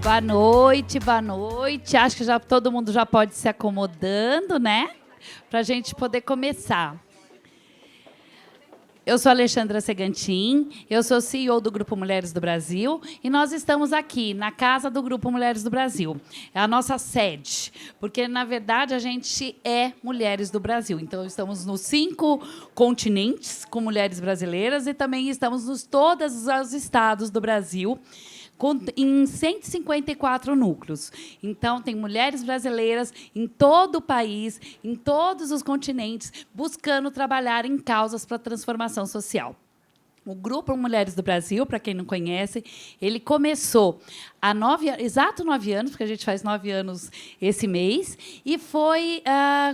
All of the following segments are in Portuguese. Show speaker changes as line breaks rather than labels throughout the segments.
Boa noite, boa noite. Acho que todo mundo já pode se acomodando, né? Para a gente poder começar. Eu sou Alexandra Segantin, eu sou CEO do Grupo Mulheres do Brasil e nós estamos aqui na casa do Grupo Mulheres do Brasil. É a nossa sede, porque, na verdade, a gente é Mulheres do Brasil. Então, estamos nos 5 continentes com mulheres brasileiras e também estamos nos todos os estados do Brasil, em 154 núcleos. Então, tem mulheres brasileiras em todo o país, em todos os continentes, buscando trabalhar em causas para a transformação social. O Grupo Mulheres do Brasil, para quem não conhece, ele começou há exato 9 anos, porque a gente faz 9 anos esse mês, e foi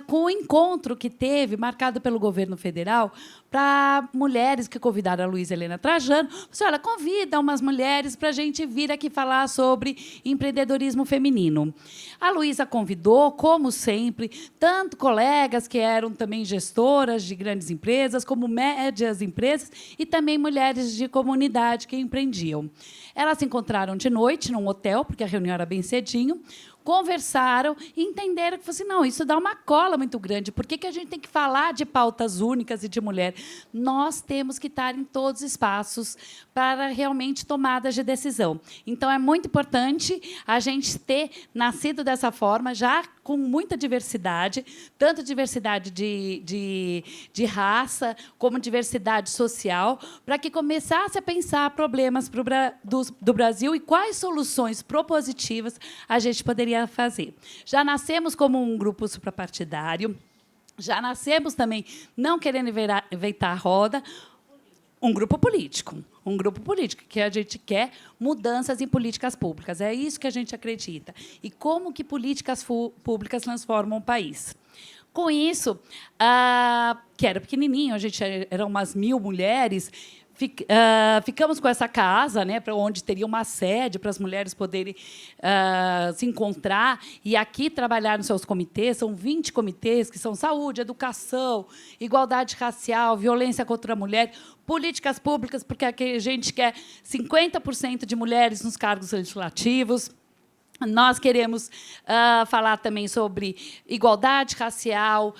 com o encontro que teve, marcado pelo governo federal, para mulheres que convidaram a Luísa Helena Trajano. Olha, convida umas mulheres para a gente vir aqui falar sobre empreendedorismo feminino. A Luísa convidou, como sempre, tanto colegas que eram também gestoras de grandes empresas, como médias empresas, e também mulheres de comunidade que empreendiam. Elas se encontraram de noite num hotel, porque a reunião era bem cedinho, conversaram e entenderam que assim, não, isso dá uma cola muito grande. Por que a gente tem que falar de pautas únicas e de mulher? Nós temos que estar em todos os espaços para realmente tomadas de decisão. Então, é muito importante a gente ter nascido dessa forma, já com muita diversidade, tanto diversidade de raça, como diversidade social, para que começasse a pensar problemas do Brasil e quais soluções propositivas a gente poderia fazer. Já nascemos como um grupo suprapartidário, já nascemos também não querendo inventar a roda, um grupo político, que a gente quer mudanças em políticas públicas. É isso que a gente acredita. E como que políticas públicas transformam o país. Com isso, que era pequenininho, a gente eram umas 1000 mulheres, ficamos com essa casa, né, para onde teria uma sede para as mulheres poderem se encontrar e aqui trabalhar nos seus comitês. São 20 comitês, que são saúde, educação, igualdade racial, violência contra a mulher, políticas públicas, porque aqui a gente quer 50% de mulheres nos cargos legislativos. Nós queremos falar também sobre igualdade racial,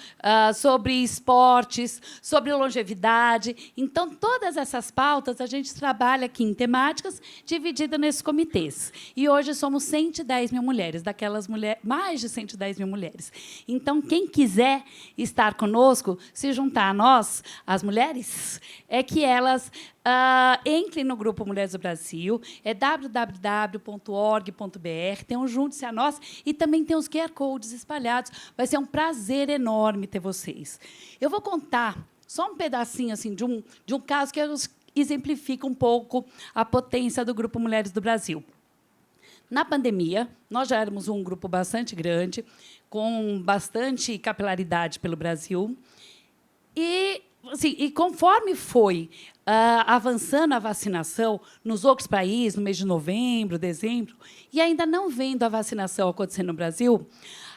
sobre esportes, sobre longevidade. Então, todas essas pautas a gente trabalha aqui em temáticas divididas nesses comitês. E hoje somos 110 mil mulheres, daquelas mulheres, mais de 110 mil mulheres. Então, quem quiser estar conosco, se juntar a nós, as mulheres, é que elas entrem no Grupo Mulheres do Brasil, é www.org.br, tem um Junte-se a Nós e também tem os QR Codes espalhados. Vai ser um prazer enorme ter vocês. Eu vou contar só um pedacinho assim, de um caso que exemplifica um pouco a potência do Grupo Mulheres do Brasil. Na pandemia, nós já éramos um grupo bastante grande, com bastante capilaridade pelo Brasil, e conforme foi avançando a vacinação nos outros países, no mês de novembro, dezembro, e ainda não vendo a vacinação acontecer no Brasil,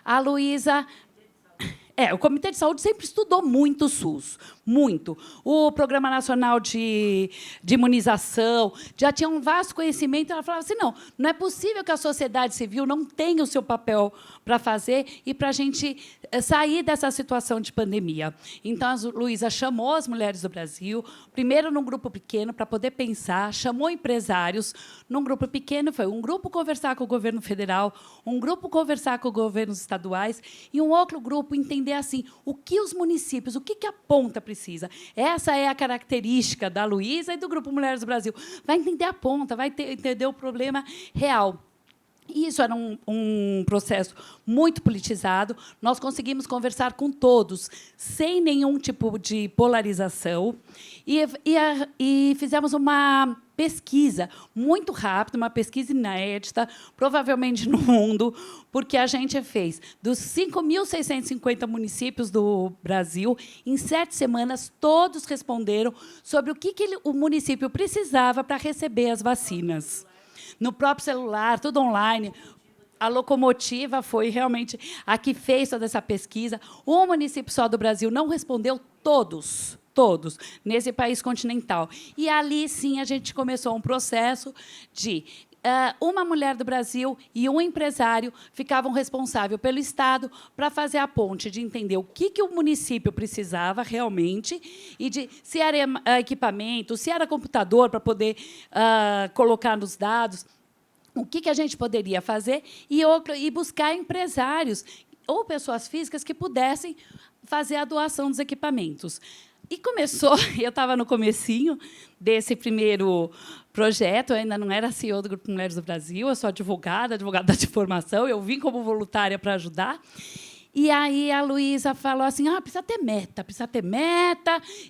a Luísa... o Comitê de Saúde sempre estudou muito o SUS, muito. O Programa Nacional de Imunização já tinha um vasto conhecimento. Ela falava assim, não é possível que a sociedade civil não tenha o seu papel para fazer e para a gente sair dessa situação de pandemia. Então, a Luísa chamou as mulheres do Brasil, primeiro num grupo pequeno, para poder pensar, chamou empresários. Num grupo pequeno, foi um grupo conversar com o governo federal, um grupo conversar com os governos estaduais e um outro grupo entender assim, o que os municípios, o que a ponta precisa. Essa é a característica da Luísa e do Grupo Mulheres do Brasil. Vai entender a ponta, vai entender o problema real. Isso era um processo muito politizado. Nós conseguimos conversar com todos, sem nenhum tipo de polarização, e fizemos uma pesquisa muito rápida, uma pesquisa inédita, provavelmente no mundo, porque a gente fez dos 5.650 municípios do Brasil, em 7 semanas, todos responderam sobre o que o município precisava para receber as vacinas. No próprio celular, tudo online. A Locomotiva foi realmente a que fez toda essa pesquisa. Um município só do Brasil não respondeu, todos, nesse país continental. E ali, sim, a gente começou um processo de uma mulher do Brasil e um empresário ficavam responsáveis pelo Estado para fazer a ponte de entender o que o município precisava realmente e de se era equipamento, se era computador para poder colocar nos dados, o que a gente poderia fazer e buscar empresários ou pessoas físicas que pudessem fazer a doação dos equipamentos. E começou, eu estava no comecinho desse primeiro projeto, eu ainda não era CEO do Grupo Mulheres do Brasil, eu sou advogada de formação, eu vim como voluntária para ajudar. E aí a Luísa falou assim, precisa ter meta.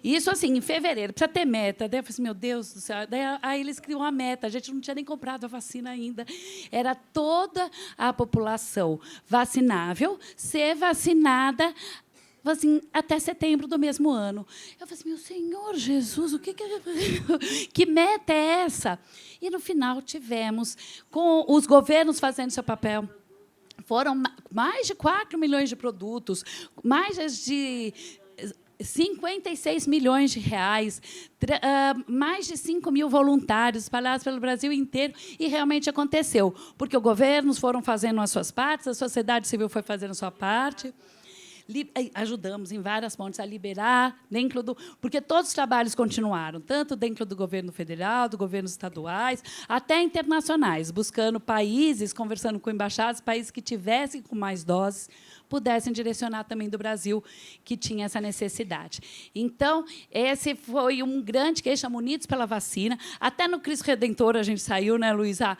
Isso assim, em fevereiro, precisa ter meta. Daí eu falei assim, meu Deus do céu. Aí eles criam uma meta, a gente não tinha nem comprado a vacina ainda. Era toda a população vacinável, ser vacinada assim, até setembro do mesmo ano. Eu falei assim, meu Senhor Jesus, que meta é essa? E, no final, tivemos, com os governos fazendo seu papel, foram mais de 4 milhões de produtos, mais de 56 milhões de reais, mais de 5 mil voluntários espalhados pelo Brasil inteiro, e realmente aconteceu, porque os governos foram fazendo as suas partes, a sociedade civil foi fazendo a sua parte. Ajudamos em várias pontes a liberar, porque todos os trabalhos continuaram, tanto dentro do governo federal, do governo estaduais, até internacionais, buscando países, conversando com embaixadas, países que tivessem com mais doses, pudessem direcionar também do Brasil, que tinha essa necessidade. Então, esse foi um grande queixa, Unidos pela Vacina. Até no Cristo Redentor a gente saiu, né, Luísa?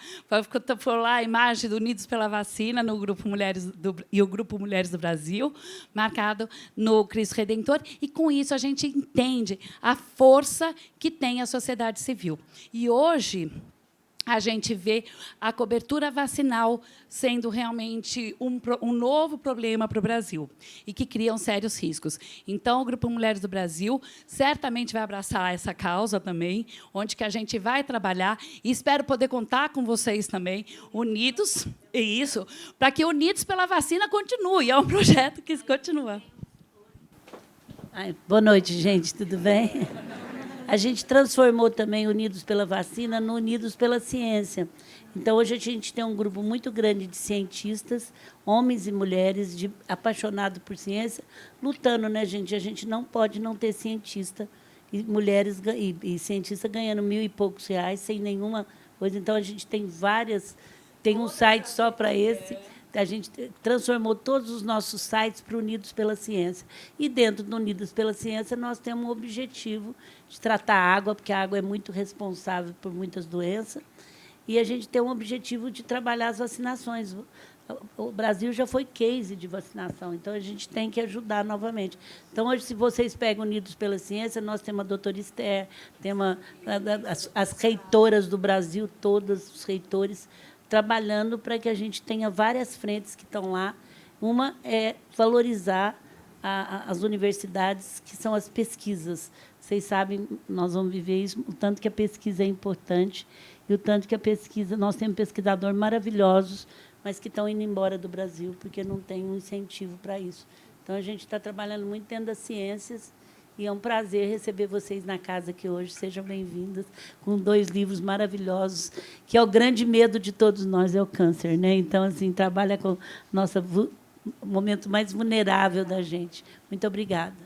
Foi lá a imagem do Unidos pela Vacina no Grupo Mulheres e o Grupo Mulheres do Brasil, marcado no Cristo Redentor, e, com isso, a gente entende a força que tem a sociedade civil. E, hoje, a gente vê a cobertura vacinal sendo realmente um novo problema para o Brasil e que criam sérios riscos. Então, o Grupo Mulheres do Brasil certamente vai abraçar essa causa também, onde que a gente vai trabalhar, e espero poder contar com vocês também, unidos, para que Unidos pela Vacina continue. É um projeto que continua.
Boa noite, gente. Tudo bem? A gente transformou também Unidos pela Vacina no Unidos pela Ciência. Então, hoje a gente tem um grupo muito grande de cientistas, homens e mulheres, apaixonados por ciência, lutando, né, gente? A gente não pode não ter cientista e mulheres e cientistas ganhando R$1.000 e poucos sem nenhuma coisa. Então, a gente tem tem um site só para esse. A gente transformou todos os nossos sites para Unidos pela Ciência. E, dentro do Unidos pela Ciência, nós temos um objetivo de tratar a água, porque a água é muito responsável por muitas doenças, e a gente tem um objetivo de trabalhar as vacinações. O Brasil já foi case de vacinação, então a gente tem que ajudar novamente. Então, hoje, se vocês pegam Unidos pela Ciência, nós temos a doutora Esther, temos as reitoras do Brasil, todos os reitores, trabalhando para que a gente tenha várias frentes que estão lá. Uma é valorizar as universidades, que são as pesquisas. Vocês sabem, nós vamos viver isso, o tanto que a pesquisa é importante e o tanto que a pesquisa... Nós temos pesquisadores maravilhosos, mas que estão indo embora do Brasil porque não tem um incentivo para isso. Então, a gente está trabalhando muito dentro das ciências, e é um prazer receber vocês na casa aqui hoje. Sejam bem-vindas, com 2 livros maravilhosos, que é o grande medo de todos nós, é o câncer, né? Então, assim, trabalha com o momento mais vulnerável da gente. Muito obrigada.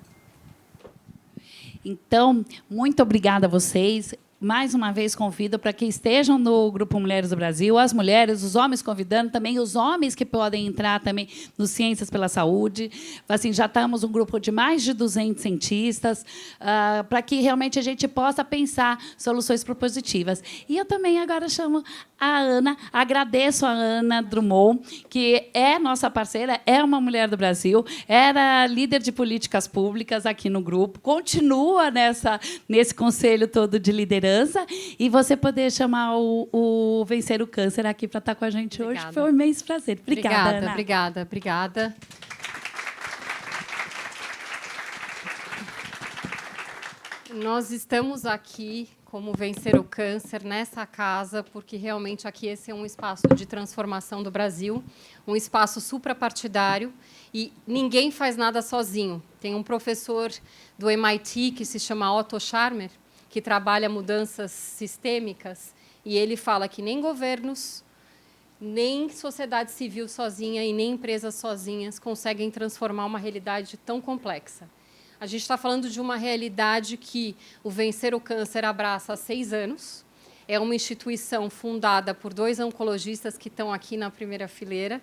Então, muito obrigada a vocês. Mais uma vez, convido para que estejam no Grupo Mulheres do Brasil, as mulheres, os homens convidando, também os homens que podem entrar também no Ciências pela Saúde. Assim, já estamos um grupo de mais de 200 cientistas, para que realmente a gente possa pensar soluções propositivas. E eu também agora chamo a Ana, agradeço a Ana Drummond, que é nossa parceira, é uma mulher do Brasil, era líder de políticas públicas aqui no grupo, continua nesse conselho todo de liderança, e você poder chamar o Vencer o Câncer aqui para estar com a gente hoje. Foi um imenso prazer. Obrigada, Ana.
Obrigada. Nós estamos aqui como Vencer o Câncer nessa casa, porque realmente aqui esse é um espaço de transformação do Brasil, um espaço suprapartidário, e ninguém faz nada sozinho. Tem um professor do MIT que se chama Otto Scharmer, que trabalha mudanças sistêmicas, E ele fala que nem governos, nem sociedade civil sozinha e nem empresas sozinhas conseguem transformar uma realidade tão complexa. A gente está falando de uma realidade que o Vencer o Câncer abraça há 6 anos. É uma instituição fundada por 2 oncologistas que estão aqui na primeira fileira,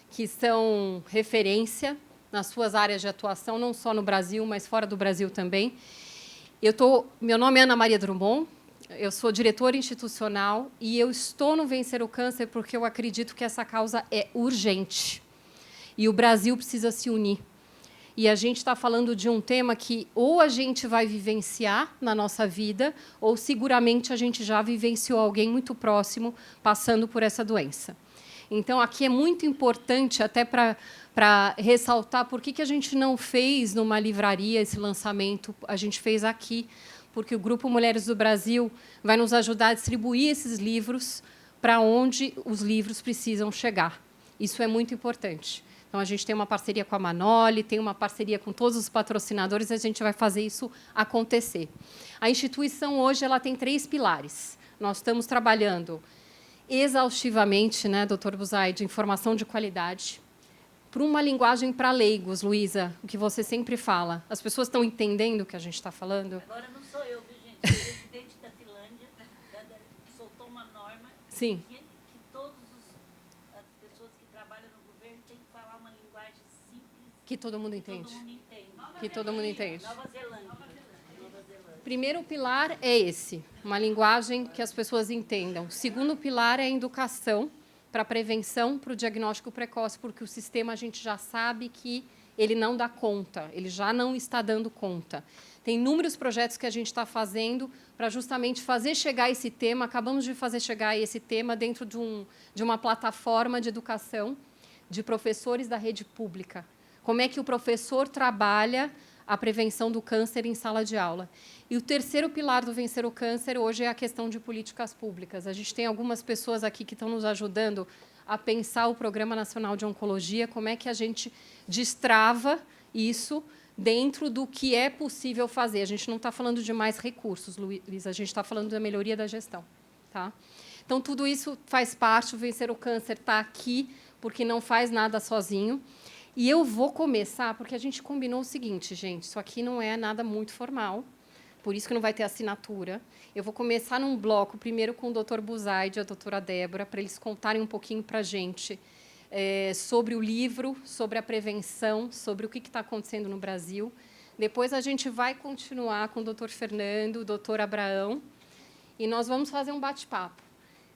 que são referência nas suas áreas de atuação, não só no Brasil, mas fora do Brasil também. Meu nome é Ana Maria Drummond, eu sou diretora institucional e eu estou no Vencer o Câncer porque eu acredito que essa causa é urgente e o Brasil precisa se unir. E a gente está falando de um tema que ou a gente vai vivenciar na nossa vida ou, seguramente, a gente já vivenciou alguém muito próximo passando por essa doença. Então, aqui é muito importante, até para ressaltar por que a gente não fez numa livraria esse lançamento, a gente fez aqui, porque o Grupo Mulheres do Brasil vai nos ajudar a distribuir esses livros para onde os livros precisam chegar. Isso é muito importante. Então, a gente tem uma parceria com a Manoli, tem uma parceria com todos os patrocinadores, e a gente vai fazer isso acontecer. A instituição, hoje, ela tem 3 pilares. Nós estamos trabalhando exaustivamente, né, doutor Buzaide, informação de qualidade, para uma linguagem para leigos, Luísa, o que você sempre fala. As pessoas estão entendendo o que a gente está falando?
Agora não sou eu, viu, gente? O presidente da Finlândia soltou uma norma.
Sim.
Que todas as pessoas que trabalham no governo têm que falar uma linguagem simples.
Que todo mundo entende.
Todo mundo entende.
Que todo mundo entende.
Nova Zelândia.
Primeiro pilar é esse, uma linguagem que as pessoas entendam. O segundo pilar é a educação para a prevenção, para o diagnóstico precoce, porque o sistema a gente já sabe que ele não dá conta, ele já não está dando conta. Tem inúmeros projetos que a gente está fazendo para justamente fazer chegar esse tema, acabamos de fazer chegar esse tema dentro de uma plataforma de educação de professores da rede pública. Como é que o professor trabalha a prevenção do câncer em sala de aula. E o terceiro pilar do Vencer o Câncer hoje é a questão de políticas públicas. A gente tem algumas pessoas aqui que estão nos ajudando a pensar o Programa Nacional de Oncologia, como é que a gente destrava isso dentro do que é possível fazer. A gente não está falando de mais recursos, Luísa, a gente está falando da melhoria da gestão. Tá? Então, tudo isso faz parte, o Vencer o Câncer está aqui, porque não faz nada sozinho. E eu vou começar, porque a gente combinou o seguinte, gente, isso aqui não é nada muito formal, por isso que não vai ter assinatura. Eu vou começar num bloco, primeiro com o doutor Buzaide e a doutora Débora, para eles contarem um pouquinho para a gente sobre o livro, sobre a prevenção, sobre o que está acontecendo no Brasil. Depois, a gente vai continuar com o doutor Fernando, o doutor Abraão, e nós vamos fazer um bate-papo.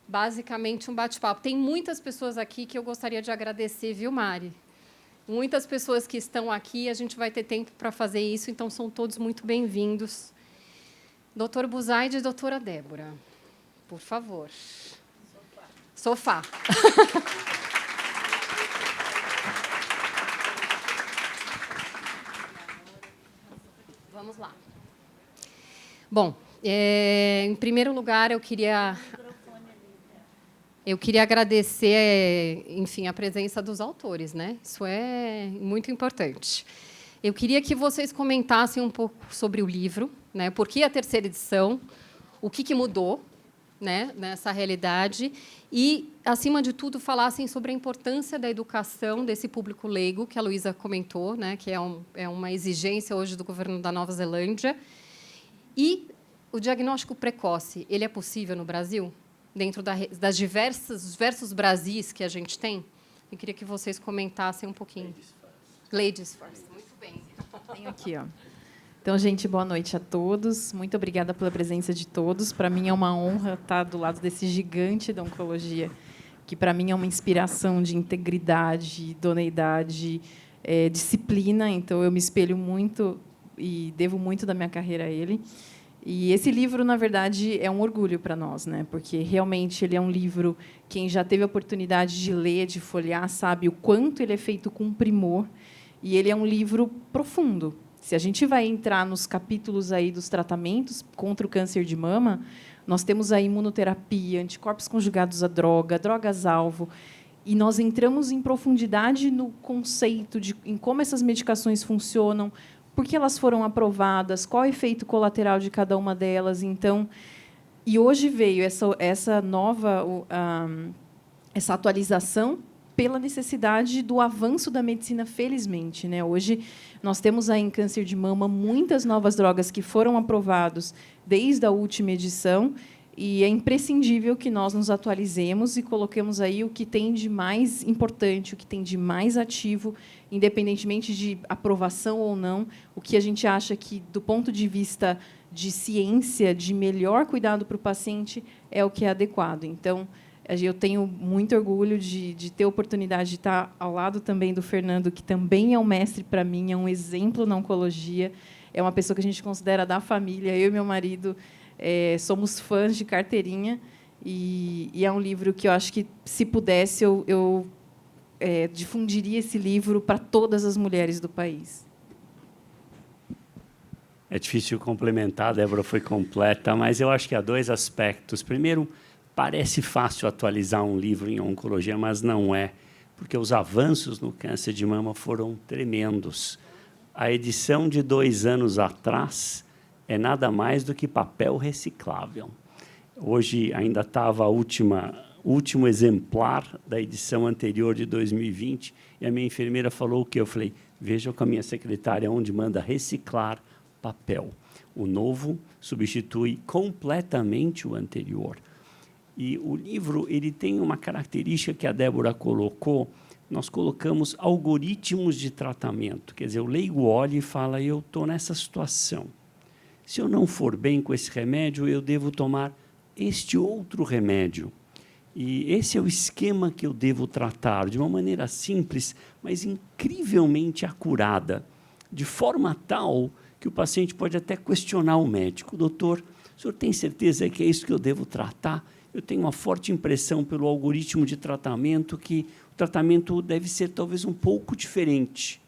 Basicamente, um bate-papo. Tem muitas pessoas aqui que eu gostaria de agradecer, viu, Mari? Muitas pessoas que estão aqui, a gente vai ter tempo para fazer isso, então são todos muito bem-vindos. Doutor Buzaide e doutora Débora, por favor. Sofá. Vamos lá. Bom, em primeiro lugar, eu queria agradecer, enfim, a presença dos autores, né? Isso é muito importante. Eu queria que vocês comentassem um pouco sobre o livro, né? Por que a terceira edição, o que mudou, né, nessa realidade e, acima de tudo, falassem sobre a importância da educação desse público leigo, que a Luísa comentou, né, que é uma exigência hoje do governo da Nova Zelândia. E o diagnóstico precoce, ele é possível no Brasil? Dentro dos diversos Brasis que a gente tem? Eu queria que vocês comentassem um pouquinho. Ladies first. Muito bem.
Tenho aqui, ó. Então, gente, boa noite a todos. Muito obrigada pela presença de todos. Para mim é uma honra estar do lado desse gigante da oncologia, que para mim é uma inspiração de integridade, idoneidade, disciplina. Então, eu me espelho muito e devo muito da minha carreira a ele. E esse livro, na verdade, é um orgulho para nós, né? Porque realmente ele é um livro, quem já teve a oportunidade de ler, de folhear, sabe o quanto ele é feito com primor. E ele é um livro profundo. Se a gente vai entrar nos capítulos aí dos tratamentos contra o câncer de mama, nós temos a imunoterapia, anticorpos conjugados à droga, drogas-alvo, e nós entramos em profundidade no conceito em como essas medicações funcionam, por que elas foram aprovadas, qual é o efeito colateral de cada uma delas. Então, E hoje veio essa nova essa atualização pela necessidade do avanço da medicina, felizmente, né? Hoje nós temos aí em câncer de mama muitas novas drogas que foram aprovados desde a última edição, e é imprescindível que nós nos atualizemos e coloquemos aí o que tem de mais importante, o que tem de mais ativo, independentemente de aprovação ou não, o que a gente acha que, do ponto de vista de ciência, de melhor cuidado para o paciente, é o que é adequado. Então, eu tenho muito orgulho de ter a oportunidade de estar ao lado também do Fernando, que também é um mestre para mim, é um exemplo na oncologia, é uma pessoa que a gente considera da família. Eu e meu marido somos fãs de carteirinha, e é um livro que eu acho que, se pudesse, eu difundiria esse livro para todas as mulheres do país.
É difícil complementar, a Débora foi completa, mas eu acho que há dois aspectos. Primeiro, parece fácil atualizar um livro em oncologia, mas não é, porque os avanços no câncer de mama foram tremendos. A edição de 2 anos atrás é nada mais do que papel reciclável. Hoje ainda estava o último exemplar da edição anterior de 2020, e a minha enfermeira falou o quê? Eu falei, veja com a minha secretária onde manda reciclar papel. O novo substitui completamente o anterior. E o livro ele tem uma característica que a Débora colocou. Nós colocamos algoritmos de tratamento. Quer dizer, o leigo olha e fala, eu estou nessa situação. Se eu não for bem com esse remédio, eu devo tomar este outro remédio. E esse é o esquema que eu devo tratar, de uma maneira simples, mas incrivelmente acurada, de forma tal que o paciente pode até questionar o médico. Doutor, o senhor tem certeza que é isso que eu devo tratar? Eu tenho uma forte impressão pelo algoritmo de tratamento que o tratamento deve ser talvez um pouco diferente.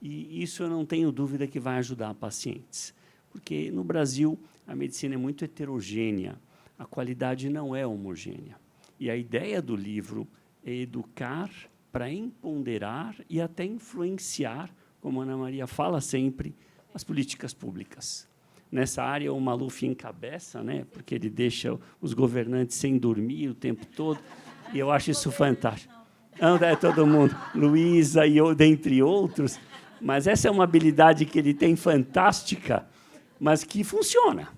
E isso eu não tenho dúvida que vai ajudar pacientes. Porque no Brasil a medicina é muito heterogênea, a qualidade não é homogênea. E a ideia do livro é educar para empoderar e até influenciar, como a Ana Maria fala sempre, as políticas públicas. Nessa área, o Maluf encabeça, né, porque ele deixa os governantes sem dormir o tempo todo, e eu acho isso fantástico. Não, é todo mundo, Luísa e eu, dentre outros, mas essa é uma habilidade que ele tem fantástica, mas que funciona,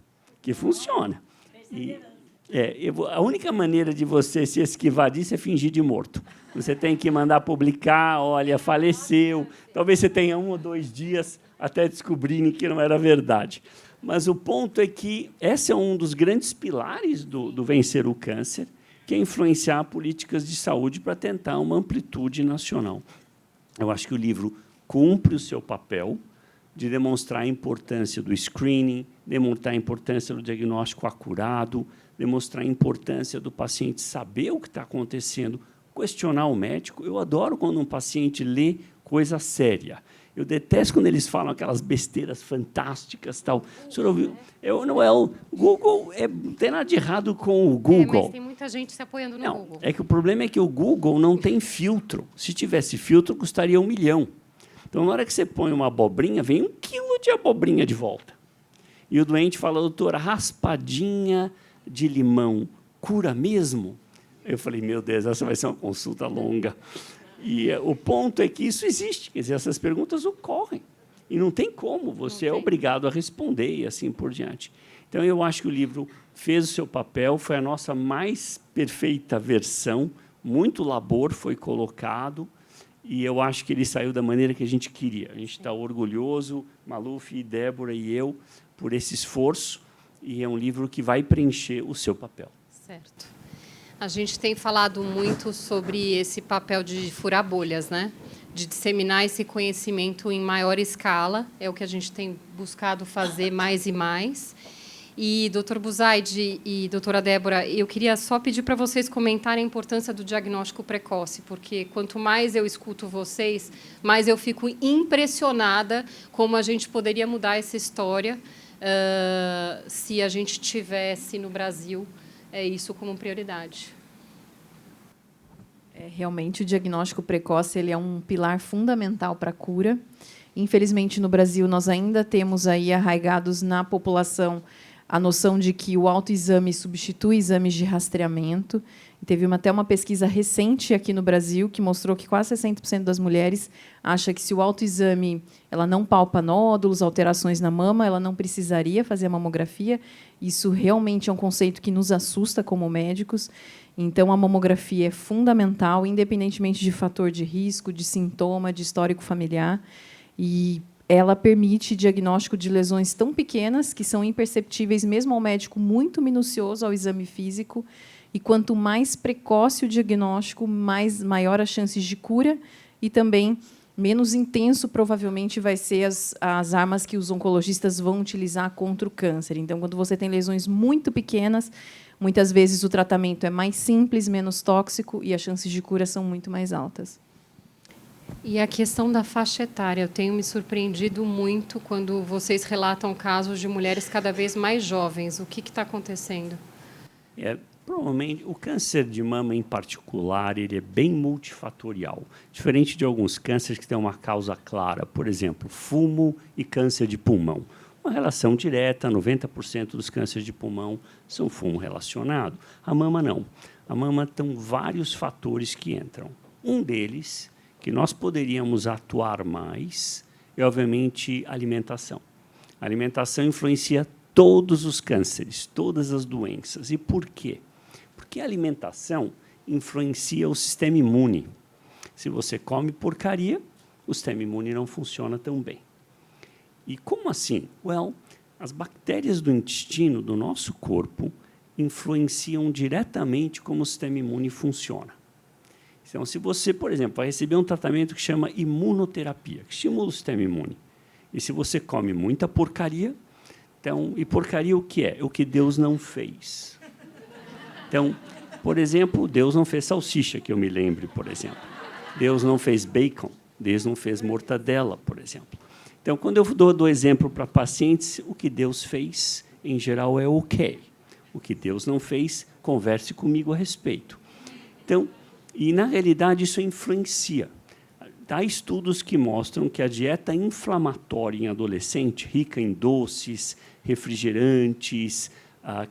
a única maneira de você se esquivar disso é fingir de morto. Você tem que mandar publicar, olha, faleceu, talvez você tenha 1 ou 2 dias até descobrirem que não era verdade. Mas o ponto é que esse é um dos grandes pilares do Vencer o Câncer, que é influenciar políticas de saúde para tentar uma amplitude nacional. Eu acho que o livro cumpre o seu papel de demonstrar a importância do screening, demonstrar a importância do diagnóstico acurado, demonstrar a importância do paciente saber o que está acontecendo, questionar o médico. Eu adoro quando um paciente lê coisa séria. Eu detesto quando eles falam aquelas besteiras fantásticas, tal. O senhor ouviu? Não é o Google, não tem nada de errado com o Google.
Mas tem muita gente se apoiando no Google.
É que o problema é que o Google não tem filtro. Se tivesse filtro, custaria 1 milhão. Então, na hora que você põe uma abobrinha, vem 1 quilo de abobrinha de volta. E o doente fala, doutora, raspadinha de limão cura mesmo? Eu falei, meu Deus, essa vai ser uma consulta longa. E o ponto é que isso existe, quer dizer, essas perguntas ocorrem. E não tem como, você é obrigado a responder e assim por diante. Então, eu acho que o livro fez o seu papel, foi a nossa mais perfeita versão, muito labor foi colocado, e eu acho que ele saiu da maneira que a gente queria. A gente está orgulhoso, Maluf, Débora e eu, por esse esforço, e é um livro que vai preencher o seu papel.
Certo. A gente tem falado muito sobre esse papel de furar bolhas, né? De disseminar esse conhecimento em maior escala, é o que a gente tem buscado fazer mais e mais. E, doutor Buzaide e doutora Débora, eu queria só pedir para vocês comentarem a importância do diagnóstico precoce, porque quanto mais eu escuto vocês, mais eu fico impressionada como a gente poderia mudar essa história se a gente tivesse no Brasil isso como prioridade.
Realmente, o diagnóstico precoce ele é um pilar fundamental para a cura. Infelizmente, no Brasil, nós ainda temos aí arraigados na população a noção de que o autoexame substitui exames de rastreamento. Teve até uma pesquisa recente aqui no Brasil que mostrou que quase 60% das mulheres acha que, se o autoexame ela não palpa nódulos, alterações na mama, ela não precisaria fazer a mamografia. Isso realmente é um conceito que nos assusta como médicos. Então, a mamografia é fundamental, independentemente de fator de risco, de sintoma, de histórico familiar. E ela permite diagnóstico de lesões tão pequenas que são imperceptíveis mesmo ao médico muito minucioso ao exame físico. E quanto mais precoce o diagnóstico, maior as chances de cura e também menos intenso, provavelmente, vai ser as armas que os oncologistas vão utilizar contra o câncer. Então, quando você tem lesões muito pequenas, muitas vezes o tratamento é mais simples, menos tóxico e as chances de cura são muito mais altas.
E a questão da faixa etária, eu tenho me surpreendido muito quando vocês relatam casos de mulheres cada vez mais jovens. O que está acontecendo?
Provavelmente, o câncer de mama, em particular, ele é bem multifatorial, diferente de alguns cânceres que têm uma causa clara, por exemplo, fumo e câncer de pulmão. Uma relação direta, 90% dos cânceres de pulmão são fumo relacionado. A mama, não. A mama tem vários fatores que entram. Um deles, que nós poderíamos atuar mais, é, obviamente, a alimentação. A alimentação influencia todos os cânceres, todas as doenças. E por quê? Porque a alimentação influencia o sistema imune. Se você come porcaria, o sistema imune não funciona tão bem. E como assim? As bactérias do intestino do nosso corpo influenciam diretamente como o sistema imune funciona. Então, se você, por exemplo, vai receber um tratamento que chama imunoterapia, que estimula o sistema imune, e se você come muita porcaria, e porcaria o que é? O que Deus não fez. Então, por exemplo, Deus não fez salsicha, que eu me lembre, por exemplo. Deus não fez bacon, Deus não fez mortadela, por exemplo. Então, quando eu dou exemplo para pacientes, o que Deus fez, em geral, é ok. O que Deus não fez, converse comigo a respeito. Então, e, na realidade, isso influencia. Há estudos que mostram que a dieta inflamatória em adolescente, rica em doces, refrigerantes,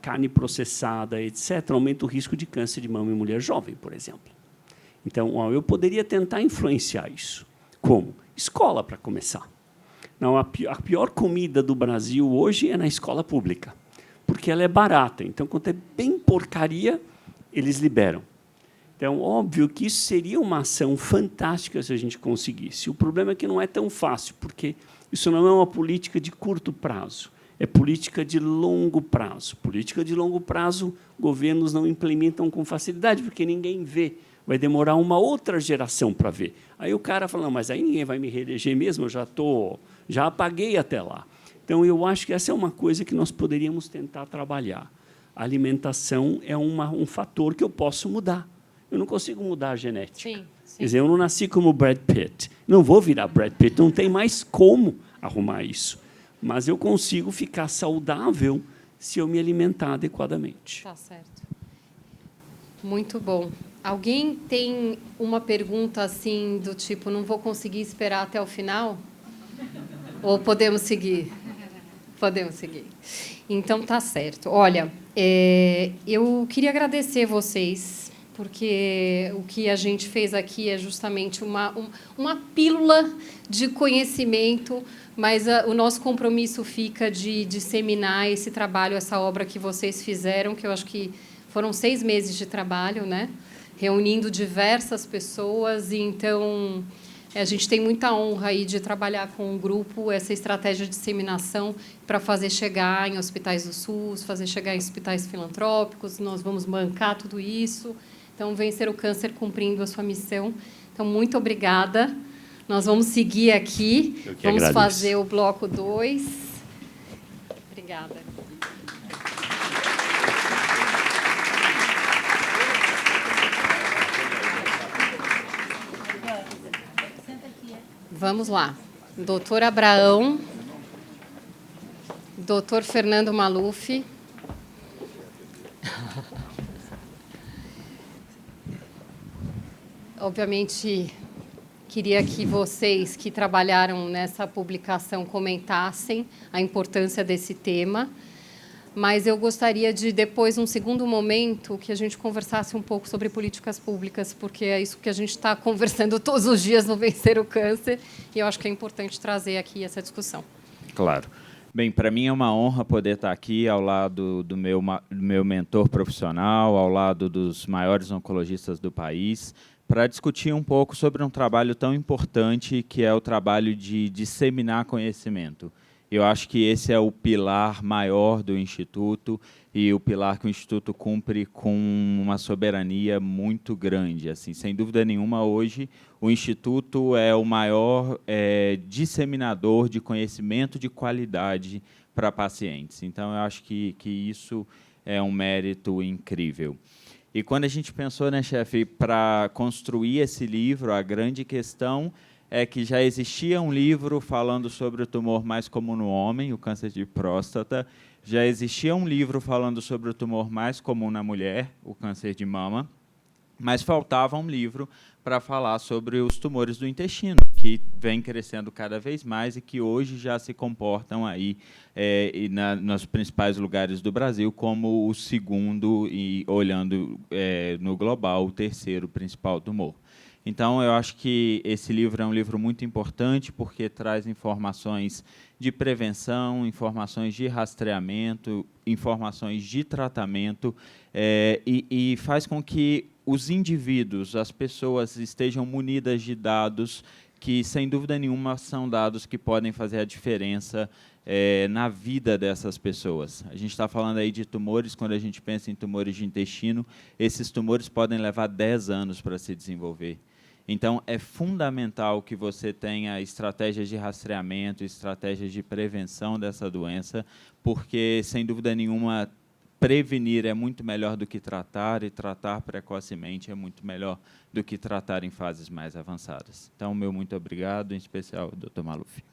carne processada, etc., aumenta o risco de câncer de mama em mulher jovem, por exemplo. Então, eu poderia tentar influenciar isso. Como? Escola, para começar. Não, a pior comida do Brasil hoje é na escola pública, porque ela é barata. Então, quando é bem porcaria, eles liberam. Então, óbvio que isso seria uma ação fantástica se a gente conseguisse. O problema é que não é tão fácil, porque isso não é uma política de curto prazo, é política de longo prazo. Política de longo prazo, governos não implementam com facilidade, porque ninguém vê. Vai demorar uma outra geração para ver. Aí o cara fala, não, mas aí ninguém vai me reeleger mesmo, eu já apaguei até lá. Então, eu acho que essa é uma coisa que nós poderíamos tentar trabalhar. A alimentação é um fator que eu posso mudar. Eu não consigo mudar a genética.
Sim.
Quer dizer, eu não nasci como Brad Pitt. Não vou virar Brad Pitt, não tem mais como arrumar isso. Mas eu consigo ficar saudável se eu me alimentar adequadamente.
Tá certo. Muito bom. Alguém tem uma pergunta assim do tipo, não vou conseguir esperar até o final? Ou podemos seguir? Podemos seguir. Então, tá certo. Olha, eu queria agradecer vocês, porque o que a gente fez aqui é justamente uma pílula de conhecimento, mas o nosso compromisso fica de disseminar esse trabalho, essa obra que vocês fizeram, que eu acho que foram 6 meses de trabalho, né? Reunindo diversas pessoas. E, então, a gente tem muita honra aí de trabalhar com o grupo, essa estratégia de disseminação para fazer chegar em hospitais do SUS, fazer chegar em hospitais filantrópicos. Nós vamos bancar tudo isso. Então, Vencer o Câncer cumprindo a sua missão. Então, muito obrigada. Nós vamos seguir aqui. Vamos fazer o bloco 2. Obrigada. Vamos lá. Doutor Abraão, doutor Fernando Maluf. Obviamente, queria que vocês que trabalharam nessa publicação comentassem a importância desse tema. mas eu gostaria de, depois, num segundo momento, que a gente conversasse um pouco sobre políticas públicas, porque é isso que a gente está conversando todos os dias no Vencer o Câncer, e eu acho que é importante trazer aqui essa discussão.
Claro. Bem, para mim é uma honra poder estar aqui ao lado do meu mentor profissional, ao lado dos maiores oncologistas do país, para discutir um pouco sobre um trabalho tão importante que é o trabalho de disseminar conhecimento. Eu acho que esse é o pilar maior do Instituto e o pilar que o Instituto cumpre com uma soberania muito grande. Assim, sem dúvida nenhuma, hoje, o Instituto é o maior disseminador de conhecimento de qualidade para pacientes. Então, eu acho que isso é um mérito incrível. E quando a gente pensou, né, chefe, para construir esse livro, a grande questão é que já existia um livro falando sobre o tumor mais comum no homem, o câncer de próstata. Já existia um livro falando sobre o tumor mais comum na mulher, o câncer de mama. Mas faltava um livro para falar sobre os tumores do intestino, que vem crescendo cada vez mais e que hoje já se comportam aí nos principais lugares do Brasil como o segundo e, olhando no global, o terceiro principal tumor. Então, eu acho que esse livro é um livro muito importante porque traz informações de prevenção, informações de rastreamento, informações de tratamento e faz com que os indivíduos, as pessoas estejam munidas de dados que, sem dúvida nenhuma, são dados que podem fazer a diferença na vida dessas pessoas. A gente está falando aí de tumores, quando a gente pensa em tumores de intestino, esses tumores podem levar 10 anos para se desenvolver. Então, é fundamental que você tenha estratégias de rastreamento, estratégias de prevenção dessa doença, porque, sem dúvida nenhuma, prevenir é muito melhor do que tratar, e tratar precocemente é muito melhor do que tratar em fases mais avançadas. Então, meu muito obrigado, em especial, Dr. Maluf.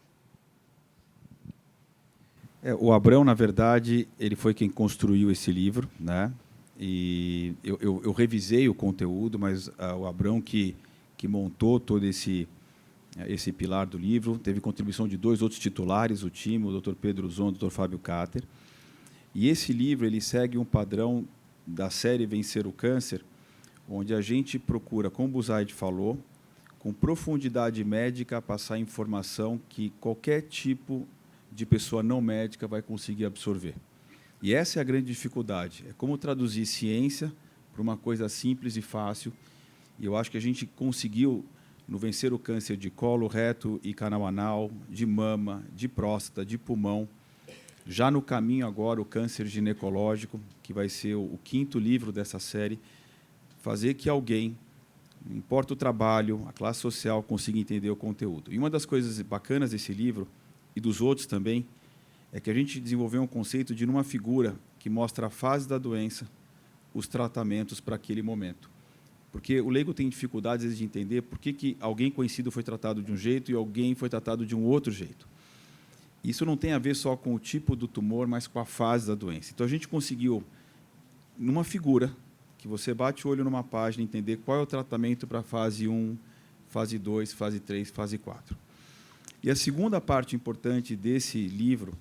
O Abrão, na verdade, ele foi quem construiu esse livro, né? E eu revisei o conteúdo, mas o Abrão que montou todo esse pilar do livro, teve contribuição de 2 outros titulares, o time, o Dr. Pedro Zon e o Dr. Fábio Cáter. E esse livro ele segue um padrão da série Vencer o Câncer, onde a gente procura, como o Buzaide falou, com profundidade médica, passar informação que qualquer tipo de pessoa não médica vai conseguir absorver. E essa é a grande dificuldade, é como traduzir ciência para uma coisa simples e fácil. E eu acho que a gente conseguiu, no Vencer o Câncer de colo, reto e canal anal, de mama, de próstata, de pulmão, já no caminho agora o câncer ginecológico, que vai ser o 5º livro dessa série, fazer que alguém, não importa o trabalho, a classe social, consiga entender o conteúdo. E uma das coisas bacanas desse livro, e dos outros também, é que a gente desenvolveu um conceito de numa figura que mostra a fase da doença, os tratamentos para aquele momento. Porque o leigo tem dificuldades às vezes, de entender por que alguém conhecido foi tratado de um jeito e alguém foi tratado de um outro jeito. Isso não tem a ver só com o tipo do tumor, mas com a fase da doença. Então, a gente conseguiu, numa figura, que você bate o olho numa página, entender qual é o tratamento para fase 1, fase 2, fase 3, fase 4. E a segunda parte importante desse livro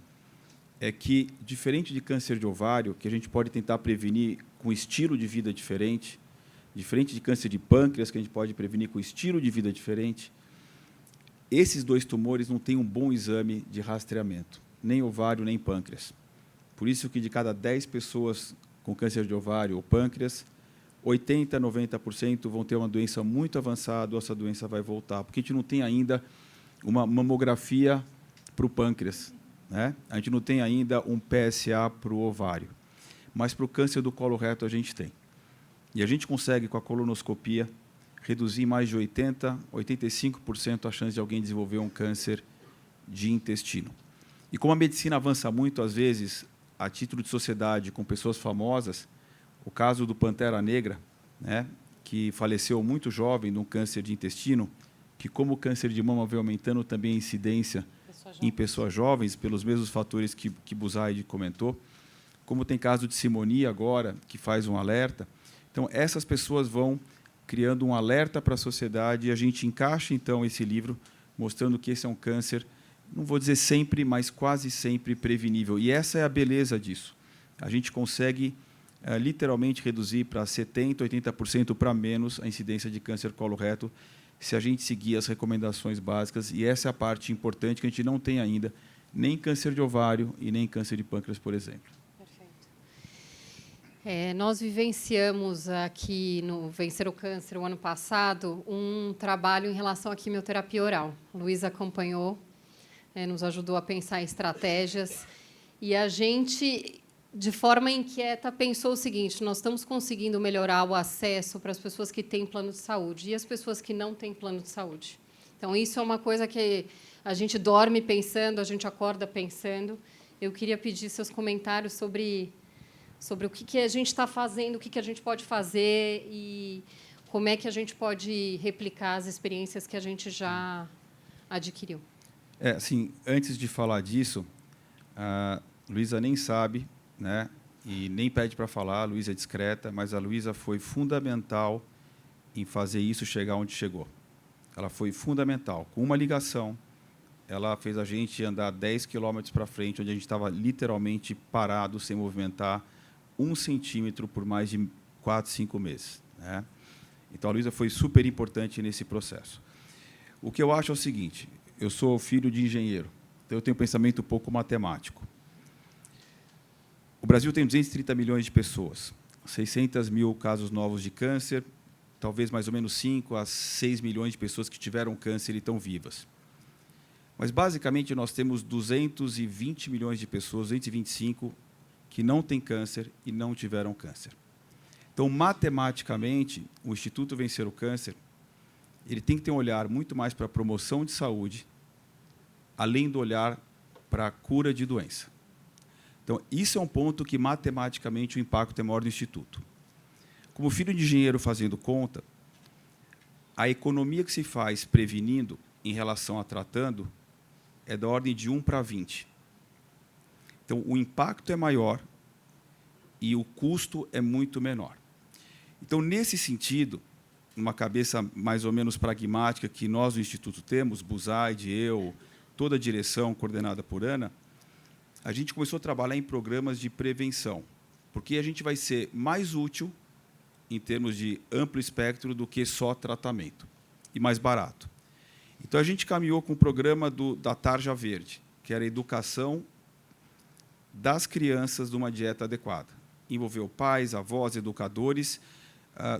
é que, diferente de câncer de ovário, que a gente pode tentar prevenir com estilo de vida diferente, diferente de câncer de pâncreas, que a gente pode prevenir com estilo de vida diferente, esses 2 tumores não têm um bom exame de rastreamento, nem ovário, nem pâncreas. Por isso que de cada 10 pessoas com câncer de ovário ou pâncreas, 80%, 90% vão ter uma doença muito avançada ou essa doença vai voltar, porque a gente não tem ainda uma mamografia para o pâncreas, né? A gente não tem ainda um PSA para o ovário, mas para o câncer do colo reto a gente tem. E a gente consegue, com a colonoscopia, reduzir mais de 80%, 85% a chance de alguém desenvolver um câncer de intestino. E como a medicina avança muito, às vezes, a título de sociedade, com pessoas famosas, o caso do Pantera Negra, né, que faleceu muito jovem de um câncer de intestino, que como o câncer de mama veio aumentando também a incidência em pessoas jovens, pelos mesmos fatores que Buzaide comentou, como tem caso de Simonia agora, que faz um alerta. Então, essas pessoas vão criando um alerta para a sociedade e a gente encaixa, então, esse livro mostrando que esse é um câncer, não vou dizer sempre, mas quase sempre prevenível. E essa é a beleza disso. a gente consegue literalmente reduzir para 70%, 80% para menos a incidência de câncer coloreto, se a gente seguir as recomendações básicas, e essa é a parte importante que a gente não tem ainda, nem câncer de ovário e nem câncer de pâncreas, por exemplo.
Nós vivenciamos aqui no Vencer o Câncer, o ano passado, um trabalho em relação à quimioterapia oral. A Luísa acompanhou, nos ajudou a pensar em estratégias, e a gente, de forma inquieta, pensou o seguinte: nós estamos conseguindo melhorar o acesso para as pessoas que têm plano de saúde e as pessoas que não têm plano de saúde. Então, isso é uma coisa que a gente dorme pensando, a gente acorda pensando. Eu queria pedir seus comentários sobre o que a gente está fazendo, o que a gente pode fazer e como é que a gente pode replicar as experiências que a gente já adquiriu.
Assim, antes de falar disso, a Luísa nem sabe, né, e nem pede para falar, a Luísa é discreta, mas a Luísa foi fundamental em fazer isso chegar onde chegou. Ela foi fundamental. Com uma ligação, ela fez a gente andar 10 quilômetros para frente, onde a gente estava literalmente parado, sem movimentar 1 centímetro por mais de 4, 5 meses. Né? Então, a Luísa foi super importante nesse processo. O que eu acho é o seguinte: eu sou filho de engenheiro, então eu tenho um pensamento um pouco matemático. O Brasil tem 230 milhões de pessoas, 600 mil casos novos de câncer, talvez mais ou menos 5 a 6 milhões de pessoas que tiveram câncer e estão vivas. Mas, basicamente, nós temos 220 milhões de pessoas, 225, que não têm câncer e não tiveram câncer. Então, matematicamente, o Instituto Vencer o Câncer ele tem que ter um olhar muito mais para a promoção de saúde, além do olhar para a cura de doença. Então, isso é um ponto que, matematicamente, o impacto é maior do Instituto. Como filho de engenheiro fazendo conta, a economia que se faz prevenindo em relação a tratando é da ordem de 1 para 20. Então, o impacto é maior e o custo é muito menor. Então, nesse sentido, numa cabeça mais ou menos pragmática que nós, do Instituto, temos, Buzaide, eu, toda a direção coordenada por Ana, a gente começou a trabalhar em programas de prevenção, porque a gente vai ser mais útil em termos de amplo espectro do que só tratamento, e mais barato. Então, a gente caminhou com o programa da Tarja Verde, que era a educação das crianças de uma dieta adequada. Envolveu pais, avós, educadores,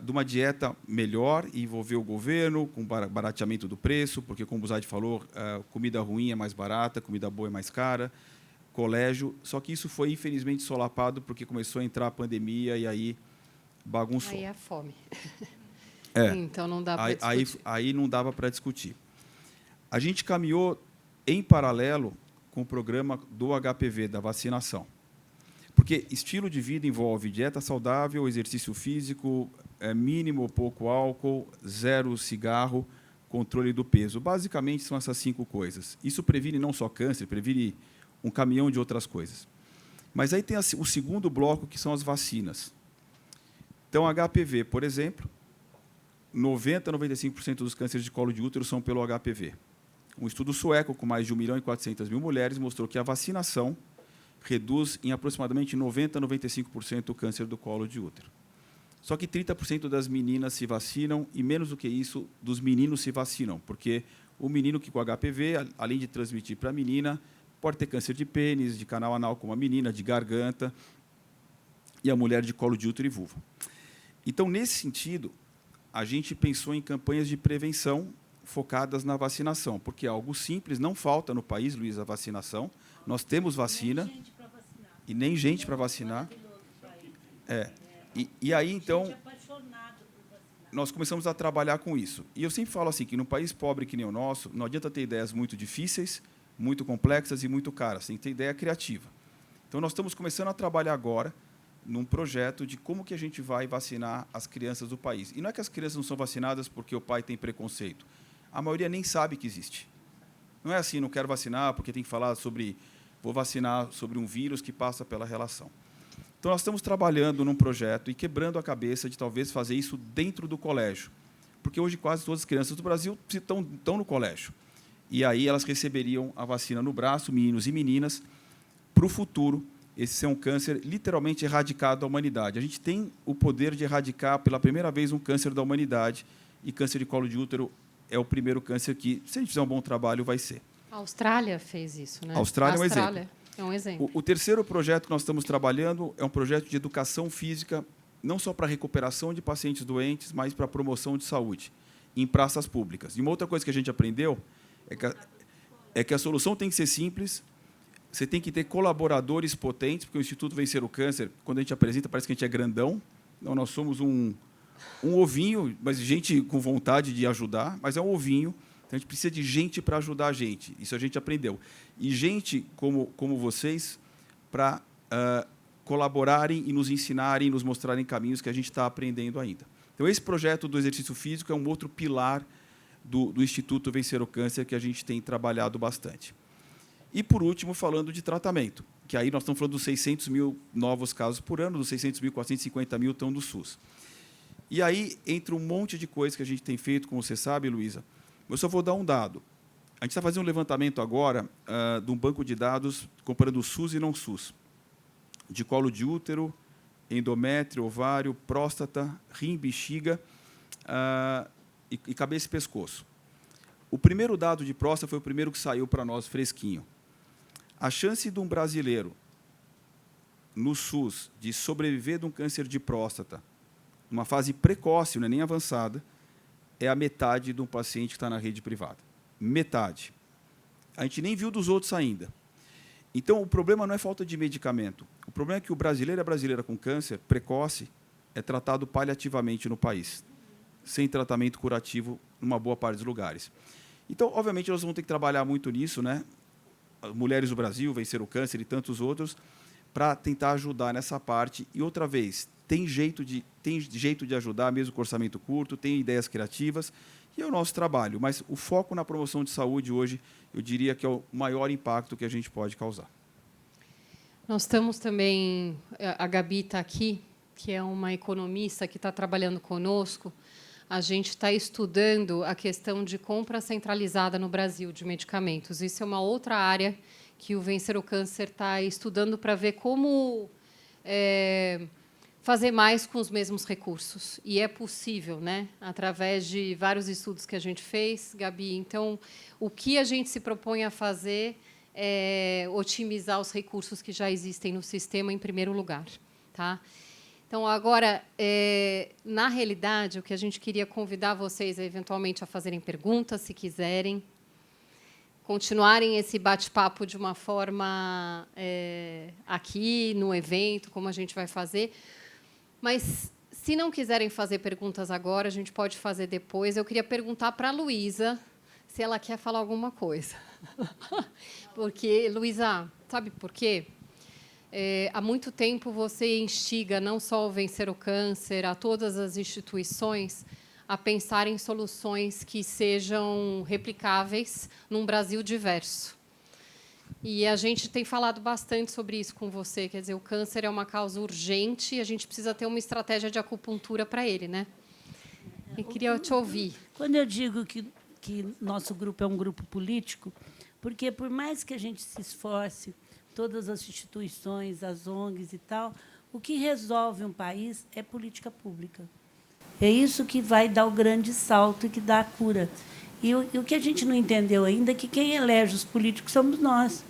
de uma dieta melhor, e envolveu o governo, com barateamento do preço, porque, como o Buzaide falou, comida ruim é mais barata, comida boa é mais cara, colégio. Só que isso foi, infelizmente, solapado, porque começou a entrar a pandemia e aí bagunçou.
Aí é a fome.
Então,
não dá para discutir.
Aí não dava para discutir. A gente caminhou em paralelo com o programa do HPV, da vacinação. Porque estilo de vida envolve dieta saudável, exercício físico, mínimo ou pouco álcool, 0 cigarro, controle do peso. Basicamente, são essas 5 coisas. Isso previne não só câncer, previne um caminhão de outras coisas. Mas aí tem o segundo bloco, que são as vacinas. Então, HPV, por exemplo, 90% a 95% dos cânceres de colo de útero são pelo HPV. Um estudo sueco com mais de 1.400.000 mulheres mostrou que a vacinação reduz em aproximadamente 90% a 95% o câncer do colo de útero. Só que 30% das meninas se vacinam e, menos do que isso, dos meninos se vacinam, porque o menino que com HPV, além de transmitir para a menina, pode ter câncer de pênis, de canal anal como a menina, de garganta, e a mulher de colo de útero e vulva. Então, nesse sentido, a gente pensou em campanhas de prevenção focadas na vacinação, porque é algo simples, não falta no país, Luiz, a vacinação. Nós temos vacina e nem gente para vacinar. E aí, então, nós começamos a trabalhar com isso. E eu sempre falo assim, que num país pobre que nem o nosso, não adianta ter ideias muito difíceis, muito complexas e muito caras, tem que ter ideia criativa. Então, nós estamos começando a trabalhar agora num projeto de como que a gente vai vacinar as crianças do país. E não é que as crianças não são vacinadas porque o pai tem preconceito. A maioria nem sabe que existe. Não é assim, não quero vacinar porque tem que falar sobre... Vou vacinar sobre um vírus que passa pela relação. Então, nós estamos trabalhando num projeto e quebrando a cabeça de talvez fazer isso dentro do colégio. Porque hoje quase todas as crianças do Brasil estão no colégio. E aí elas receberiam a vacina no braço, meninos e meninas, para o futuro, esse é um câncer literalmente erradicado da humanidade. A gente tem o poder de erradicar, pela primeira vez, um câncer da humanidade, e câncer de colo de útero é o primeiro câncer que, se a gente fizer um bom trabalho, vai ser.
A Austrália fez isso, né?
A Austrália é um exemplo.
É um exemplo.
O terceiro projeto que nós estamos trabalhando é um projeto de educação física, não só para a recuperação de pacientes doentes, mas para a promoção de saúde em praças públicas. E uma outra coisa que a gente aprendeu é que a solução tem que ser simples, você tem que ter colaboradores potentes, porque o Instituto Vencer o Câncer, quando a gente apresenta, parece que a gente é grandão. Não, nós somos um ovinho, mas gente com vontade de ajudar, mas é um ovinho. Então, a gente precisa de gente para ajudar a gente. Isso a gente aprendeu. E gente como vocês para colaborarem e nos ensinarem, nos mostrarem caminhos que a gente está aprendendo ainda. Então, esse projeto do exercício físico é um outro pilar do Instituto Vencer o Câncer que a gente tem trabalhado bastante. E, por último, falando de tratamento, que aí nós estamos falando dos 600 mil novos casos por ano, dos 600 mil, 450 mil estão do SUS. E aí, entre um monte de coisas que a gente tem feito, como você sabe, Luísa, eu só vou dar um dado. A gente está fazendo um levantamento agora de um banco de dados comparando o SUS e não SUS, de colo de útero, endométrio, ovário, próstata, rim, bexiga e cabeça e pescoço. O primeiro dado de próstata foi o primeiro que saiu para nós fresquinho. A chance de um brasileiro no SUS de sobreviver de um câncer de próstata, numa fase precoce, não é nem avançada, é a metade de um paciente que está na rede privada. Metade. A gente nem viu dos outros ainda. Então, o problema não é falta de medicamento. O problema é que o brasileiro e a brasileira com câncer precoce é tratado paliativamente no país, sem tratamento curativo numa boa parte dos lugares. Então, obviamente, nós vamos ter que trabalhar muito nisso, né? Mulheres do Brasil, Vencer o Câncer e tantos outros, para tentar ajudar nessa parte. E, outra vez, tem jeito de ajudar, mesmo com orçamento curto, tem ideias criativas, e é o nosso trabalho. Mas o foco na promoção de saúde hoje, eu diria que é o maior impacto que a gente pode causar.
Nós estamos também, a Gabi está aqui, que é uma economista que está trabalhando conosco. A gente está estudando a questão de compra centralizada no Brasil de medicamentos. Isso é uma outra área que o Vencer o Câncer está estudando para ver como fazer mais com os mesmos recursos. E é possível, né? Através de vários estudos que a gente fez, Gabi. Então, o que a gente se propõe a fazer é otimizar os recursos que já existem no sistema, em primeiro lugar. Tá? Então, agora, na realidade, o que a gente queria convidar vocês, eventualmente, a fazerem perguntas, se quiserem, continuarem esse bate-papo de uma forma aqui, no evento, como a gente vai fazer. Mas, se não quiserem fazer perguntas agora, a gente pode fazer depois. Eu queria perguntar para a Luísa se ela quer falar alguma coisa. Porque, Luísa, sabe por quê? Há muito tempo você instiga não só o Vencer o Câncer, a todas as instituições, a pensar em soluções que sejam replicáveis num Brasil diverso. E a gente tem falado bastante sobre isso com você. Quer dizer, o câncer é uma causa urgente e a gente precisa ter uma estratégia de acupuntura para ele, né? E queria te ouvir.
Quando eu digo que nosso grupo é um grupo político, porque, por mais que a gente se esforce, todas as instituições, as ONGs e tal, o que resolve um país é política pública. É isso que vai dar o grande salto e que dá a cura. E o que a gente não entendeu ainda é que quem elege os políticos somos nós.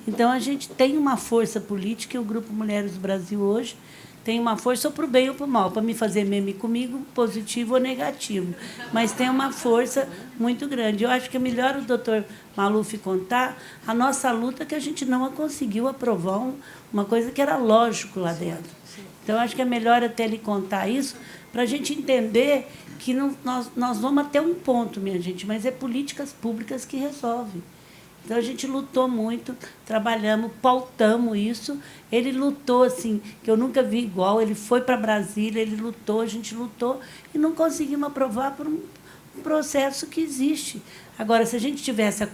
Então, a gente tem uma força política, e o Grupo Mulheres do Brasil hoje tem uma força ou para o bem ou para o mal, para me fazer meme comigo, positivo ou negativo. Mas tem uma força muito grande. Eu acho que é melhor o doutor Maluf contar a nossa luta, que a gente não conseguiu aprovar uma coisa que era lógico lá dentro. Então, acho que é melhor até ele contar isso, para a gente entender que nós vamos até um ponto, minha gente, mas é políticas públicas que resolvem. Então, a gente lutou muito, trabalhamos, pautamos isso. Ele lutou, assim, que eu nunca vi igual. Ele foi para Brasília, ele lutou, a gente lutou, e não conseguimos aprovar por um processo que existe. Agora, se a gente tivesse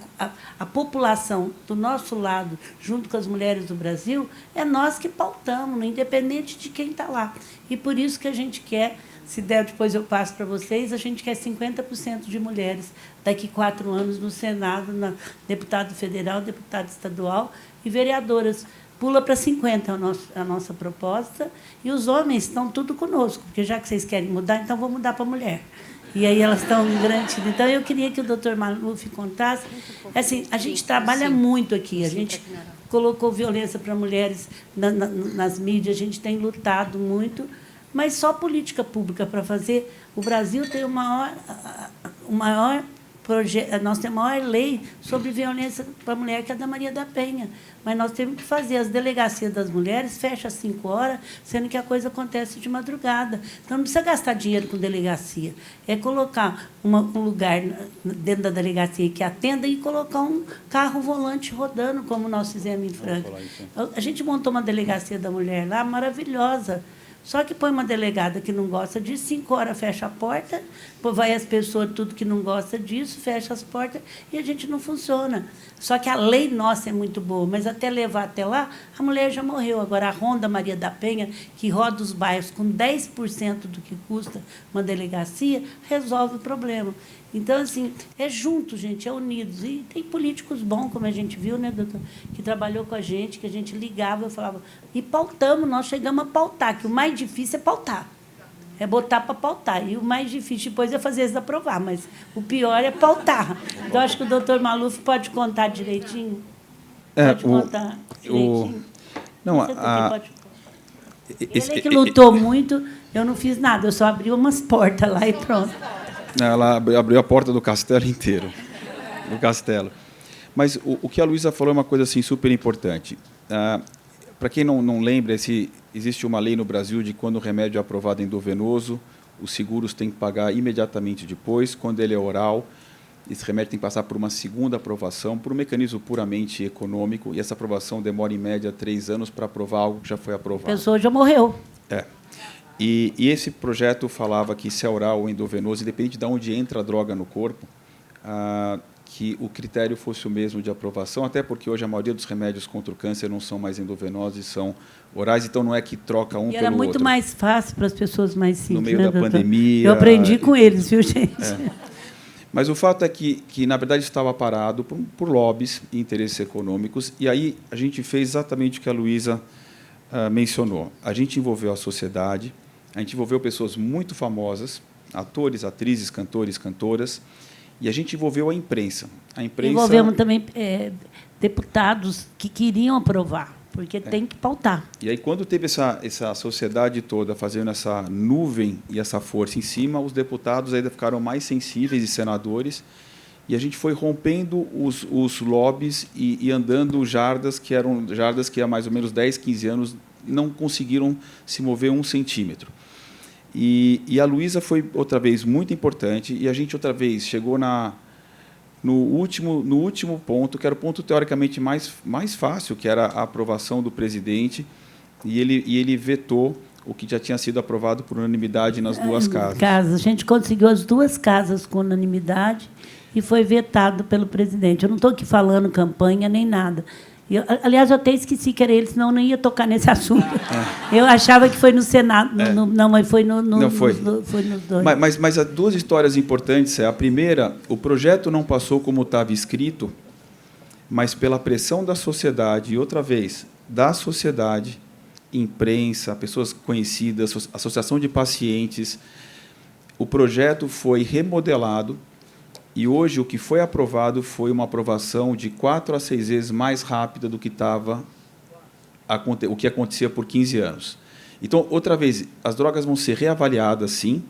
a população do nosso lado, junto com as mulheres do Brasil, é nós que pautamos, independente de quem está lá. E por isso que a gente quer, se der, depois eu passo para vocês, a gente quer 50% de mulheres daqui 4 anos no Senado, deputado federal, deputado estadual e vereadoras, pula para 50 a nossa proposta, e os homens estão tudo conosco, porque já que vocês querem mudar, então vou mudar para a mulher. E aí elas estão em grande... Então, eu queria que o doutor Maluf contasse. Assim, a gente trabalha muito aqui, a gente colocou violência para mulheres nas mídias, a gente tem lutado muito, mas só política pública para fazer. O Brasil tem o maior projeto, nós temos a maior lei sobre violência para a mulher, que é a da Maria da Penha. Mas nós temos que fazer. As delegacias das mulheres fecham às 5 horas, sendo que a coisa acontece de madrugada. Então, não precisa gastar dinheiro com delegacia. É colocar um lugar dentro da delegacia que atenda e colocar um carro volante rodando, como nós fizemos em Franca. A gente montou uma delegacia da mulher lá, maravilhosa. Só que põe uma delegada que não gosta disso, 5 horas fecha a porta, vai as pessoas, tudo que não gosta disso, fecha as portas e a gente não funciona. Só que a lei nossa é muito boa, mas até levar até lá, a mulher já morreu. Agora, a Ronda Maria da Penha, que roda os bairros com 10% do que custa uma delegacia, resolve o problema. Então, assim, é junto, gente, é unidos. E tem políticos bons, como a gente viu, né, doutor, que trabalhou com a gente, que a gente ligava, eu falava, e pautamos, nós chegamos a pautar, que o mais difícil é pautar. É botar para pautar. E o mais difícil depois é fazer eles aprovar, mas o pior é pautar. Então, acho que o doutor Maluf pode contar direitinho. Pode contar direitinho.
Não,
Ele que lutou muito, eu não fiz nada, eu só abri umas portas lá e pronto.
Ela abriu a porta do castelo inteiro. Do castelo. Mas o que a Luísa falou é uma coisa assim, super importante. Para quem não lembra, existe uma lei no Brasil de quando o remédio é aprovado endovenoso, os seguros têm que pagar imediatamente depois. Quando ele é oral, esse remédio tem que passar por uma segunda aprovação, por um mecanismo puramente econômico, e essa aprovação demora, em média, 3 anos para aprovar algo que já foi aprovado.
A pessoa já morreu.
E esse projeto falava que, se é oral ou endovenoso, independente de onde entra a droga no corpo, que o critério fosse o mesmo de aprovação, até porque hoje a maioria dos remédios contra o câncer não são mais endovenosos e são orais, então não é que troca um pelo outro.
E era muito mais fácil para as pessoas mais simples.
No meio
né,
da
doutor?
pandemia...
Eu aprendi com eles, viu, gente?
Mas o fato é que na verdade, estava parado por lobbies e interesses econômicos, e aí a gente fez exatamente o que a Luísa mencionou. A gente envolveu a sociedade, a gente envolveu pessoas muito famosas, atores, atrizes, cantores, cantoras, e a gente envolveu a imprensa.
Envolvemos também deputados que queriam aprovar, porque tem que pautar.
E aí, quando teve essa sociedade toda fazendo essa nuvem e essa força em cima, os deputados ainda ficaram mais sensíveis, e senadores, e a gente foi rompendo os lobbies e andando jardas que há mais ou menos 10, 15 anos não conseguiram se mover 1 centímetro. E a Luísa foi, outra vez, muito importante, e a gente, outra vez, chegou no último ponto, que era o ponto teoricamente mais fácil, que era a aprovação do presidente, e ele vetou o que já tinha sido aprovado por unanimidade nas 2 casas.
A gente conseguiu as 2 casas com unanimidade e foi vetado pelo presidente. Eu não estou aqui falando campanha nem nada. Aliás, eu até esqueci que era ele, senão eu não ia tocar nesse assunto. Eu achava que foi no Senado. Não, mas foi foi nos 2.
Mas há 2 histórias importantes. A primeira, o projeto não passou como estava escrito, mas pela pressão da sociedade, e outra vez, da sociedade, imprensa, pessoas conhecidas, associação de pacientes, o projeto foi remodelado. E hoje o que foi aprovado foi uma aprovação de 4 a 6 vezes mais rápida do que o que acontecia por 15 anos. Então, outra vez, as drogas vão ser reavaliadas, sim,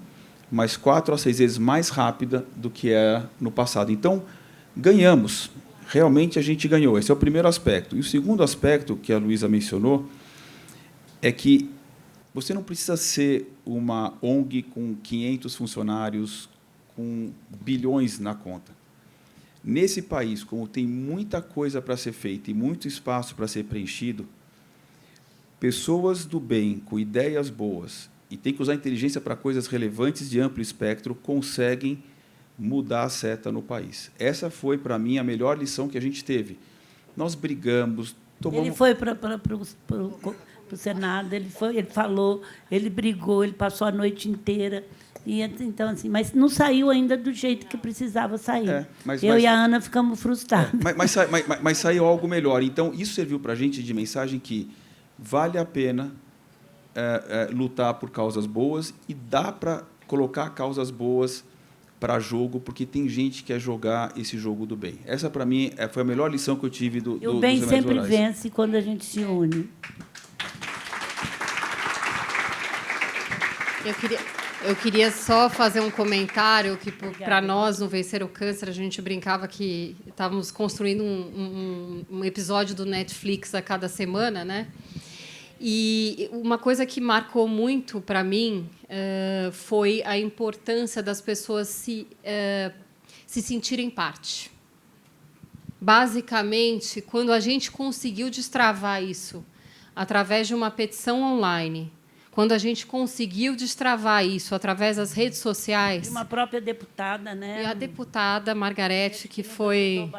mas 4 a 6 vezes mais rápida do que era no passado. Então, ganhamos. Realmente a gente ganhou. Esse é o primeiro aspecto. E o segundo aspecto que a Luísa mencionou é que você não precisa ser uma ONG com 500 funcionários, com bilhões na conta. Nesse país, como tem muita coisa para ser feita e muito espaço para ser preenchido, pessoas do bem, com ideias boas, e tem que usar a inteligência para coisas relevantes de amplo espectro, conseguem mudar a seta no país. Essa foi, para mim, a melhor lição que a gente teve. Nós brigamos, tomamos...
Ele foi para o Senado, ele falou, ele brigou, ele passou a noite inteira. E, então, assim, mas não saiu ainda do jeito que precisava sair. Eu e a Ana ficamos frustrados.
Mas saiu algo melhor. Então, isso serviu para a gente de mensagem que vale a pena lutar por causas boas e dá para colocar causas boas para jogo, porque tem gente que quer jogar esse jogo do bem. Essa, para mim, foi a melhor lição que eu tive do
E o bem sempre vence quando a gente se une.
Eu queria só fazer um comentário que, para nós, no Vencer o Câncer, a gente brincava que estávamos construindo um episódio do Netflix a cada semana, né? E uma coisa que marcou muito para mim foi a importância das pessoas se sentirem parte. Basicamente, quando a gente conseguiu destravar isso através de uma petição online, quando a gente conseguiu destravar isso através das redes sociais...
E uma própria deputada, né?
E a deputada Margarete, que foi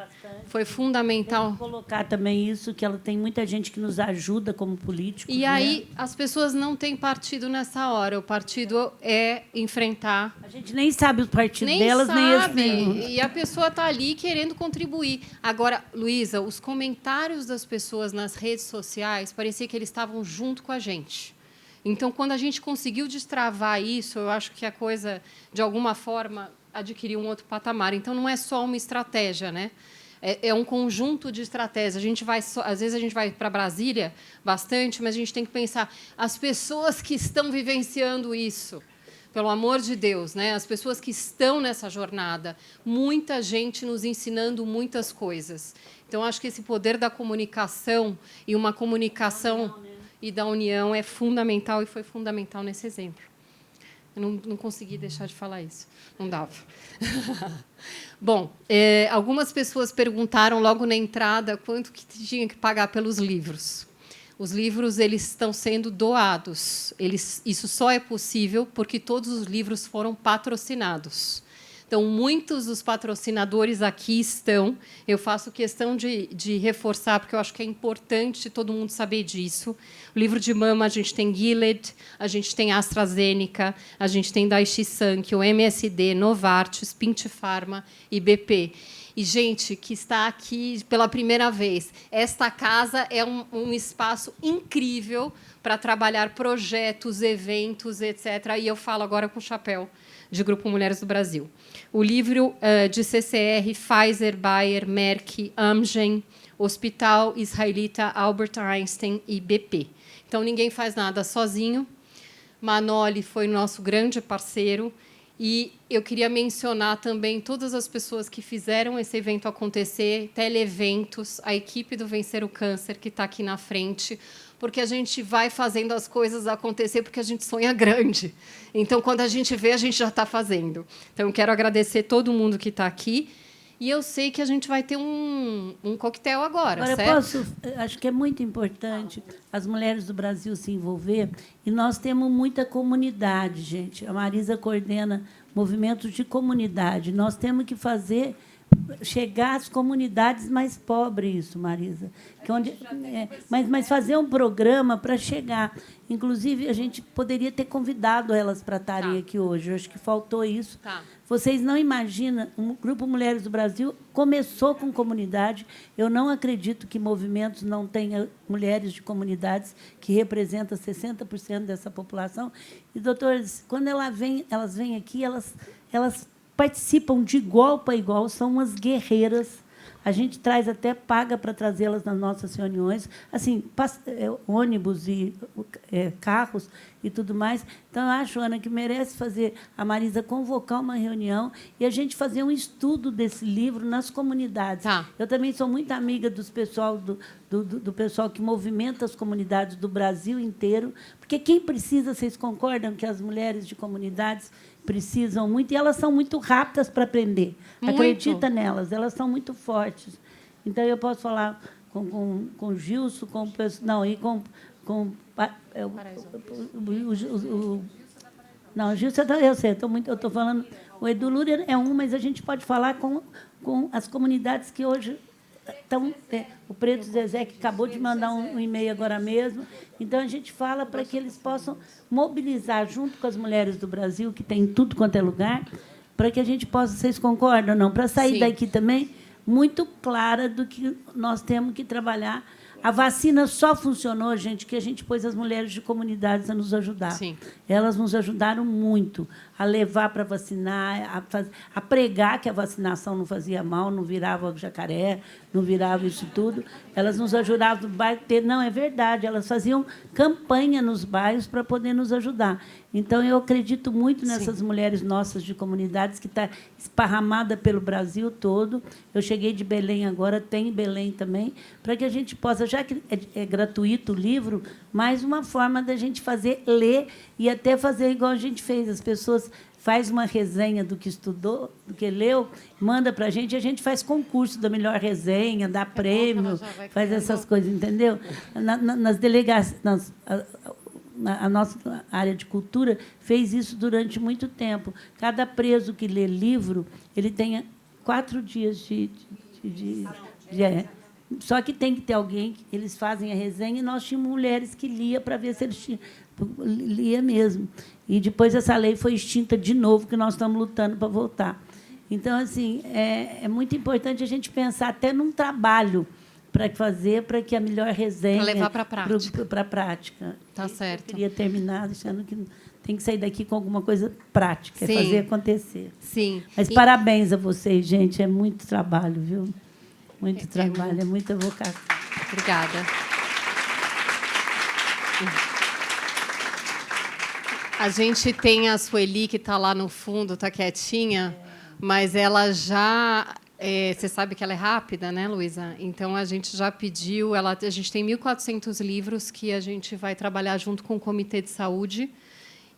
fundamental.
Vou colocar também isso, que ela tem muita gente que nos ajuda como políticos.
E aí, as pessoas não têm partido nessa hora. O partido é enfrentar...
A gente nem sabe o partido delas, nem esse.
E a pessoa está ali querendo contribuir. Agora, Luísa, os comentários das pessoas nas redes sociais, parecia que eles estavam junto com a gente. Então, quando a gente conseguiu destravar isso, eu acho que a coisa, de alguma forma, adquiriu um outro patamar. Então, não é só uma estratégia, né? É um conjunto de estratégias. Às vezes, a gente vai para Brasília bastante, mas a gente tem que pensar as pessoas que estão vivenciando isso. Pelo amor de Deus, né? As pessoas que estão nessa jornada. Muita gente nos ensinando muitas coisas. Então, acho que esse poder da comunicação e uma comunicação... e da união é fundamental e foi fundamental nesse exemplo. Eu não consegui deixar de falar isso. Não dava. Bom, algumas pessoas perguntaram logo na entrada quanto que tinha que pagar pelos livros. Os livros eles estão sendo doados. Isso só é possível porque todos os livros foram patrocinados. Então, muitos dos patrocinadores aqui estão. Eu faço questão de reforçar, porque eu acho que é importante todo mundo saber disso. O livro de mama, a gente tem Gilead, a gente tem AstraZeneca, a gente tem Daiichi Sankyo, MSD, Novartis, Pint Pharma e BP. E, gente, que está aqui pela primeira vez, esta casa é um espaço incrível para trabalhar projetos, eventos, etc. E eu falo agora com o chapéu de Grupo Mulheres do Brasil. O livro de CCR, Pfizer, Bayer, Merck, Amgen, Hospital Israelita Albert Einstein e BP. Então, ninguém faz nada sozinho. Manoli foi nosso grande parceiro. E eu queria mencionar também todas as pessoas que fizeram esse evento acontecer, teleeventos, a equipe do Vencer o Câncer, que está aqui na frente, porque a gente vai fazendo as coisas acontecer porque a gente sonha grande. Então, quando a gente vê, a gente já está fazendo. Então, eu quero agradecer todo mundo que está aqui. E eu sei que a gente vai ter um coquetel agora, certo?
Acho que é muito importante as mulheres do Brasil se envolver. E nós temos muita comunidade, gente. A Marisa coordena movimentos de comunidade. Nós temos que fazer chegar às comunidades mais pobres, isso, Marisa. Mas fazer um programa para chegar. Inclusive, a gente poderia ter convidado elas para estarem aqui hoje. Eu acho que faltou isso. Vocês não imaginam, o Grupo Mulheres do Brasil começou com comunidade. Eu não acredito que movimentos não tenham mulheres de comunidades, que representam 60% dessa população. E, doutores, quando elas vêm aqui, elas participam de igual para igual, são umas guerreiras. A gente traz até paga para trazê-las nas nossas reuniões, assim, ônibus e carros e tudo mais. Então, eu acho, Ana, que merece fazer a Marisa convocar uma reunião e a gente fazer um estudo desse livro nas comunidades. Eu também sou muito amiga do pessoal que movimenta as comunidades do Brasil inteiro, porque quem precisa, vocês concordam que as mulheres de comunidades precisam muito, e elas são muito rápidas para aprender. Muito. Acredita nelas, elas são muito fortes. Então, eu posso falar com o Gilson, com o não, o Gilson, eu sei, eu estou falando... O Edu Lura é mas a gente pode falar com as comunidades que hoje o Preto Zezé, que acabou de mandar um e-mail agora mesmo. Então, a gente fala para que eles possam mobilizar, junto com as mulheres do Brasil, que tem em tudo quanto é lugar, para que a gente possa... Vocês concordam ou não? Para sair
Sim.
daqui também muito clara do que nós temos que trabalhar. A vacina só funcionou, gente, que a gente pôs as mulheres de comunidades a nos ajudar.
Sim.
Elas nos ajudaram muito a levar para vacinar, a pregar que a vacinação não fazia mal, não virava jacaré, não virava isso tudo. Elas nos ajudavam no bairro. Não, é verdade, elas faziam campanha nos bairros para poder nos ajudar. Então, eu acredito muito nessas mulheres nossas de comunidades, que está esparramada pelo Brasil todo. Eu cheguei de Belém agora, tem em Belém também, para que a gente possa, já que é gratuito o livro, mais uma forma da gente fazer, ler e até fazer igual a gente fez. As pessoas faz uma resenha do que estudou, do que leu, manda para a gente faz concurso da melhor resenha, dá prêmio, faz essas coisas, entendeu? Nas delegações... A nossa área de cultura fez isso durante muito tempo. Cada preso que lê livro, ele tem 4 dias só que tem que ter alguém, eles fazem a resenha, e nós tínhamos mulheres que lia para ver se eles tinham... Lia mesmo. E depois essa lei foi extinta de novo, que nós estamos lutando para voltar. Então, assim, é muito importante a gente pensar até num trabalho para fazer, para que a melhor resenha...
Para levar para a prática.
Para a prática.
Tá certo.
Eu queria terminar deixando que tem que sair daqui com alguma coisa prática,
Sim.
fazer acontecer.
Sim.
Mas parabéns a vocês, gente. É muito trabalho, viu? Muito trabalho, é muita vocação.
Obrigada. A gente tem a Sueli, que está lá no fundo, está quietinha, mas ela já... você sabe que ela é rápida, né, Luísa? Então, a gente já pediu... a gente tem 1.400 livros que a gente vai trabalhar junto com o Comitê de Saúde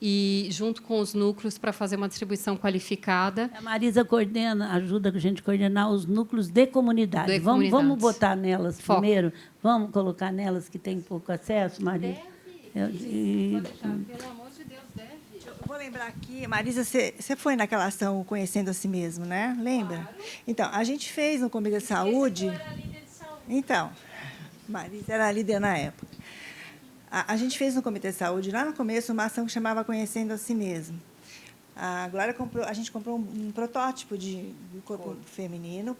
e junto com os núcleos para fazer uma distribuição qualificada.
A Marisa ajuda a gente a coordenar os núcleos de comunidade. Vamos botar nelas primeiro? Vamos colocar nelas que têm pouco acesso, Marisa?
Pelo amor de Deus, deve.
Eu vou lembrar aqui, Marisa, você foi naquela ação Conhecendo a Si Mesmo, né? Lembra? Claro. Então, a gente fez no Comitê de Saúde... Era líder de saúde. Então, Marisa era líder na época. A gente fez no Comitê de Saúde, lá no começo, uma ação que chamava Conhecendo a Si Mesmo. A Glória a gente comprou um protótipo do corpo feminino,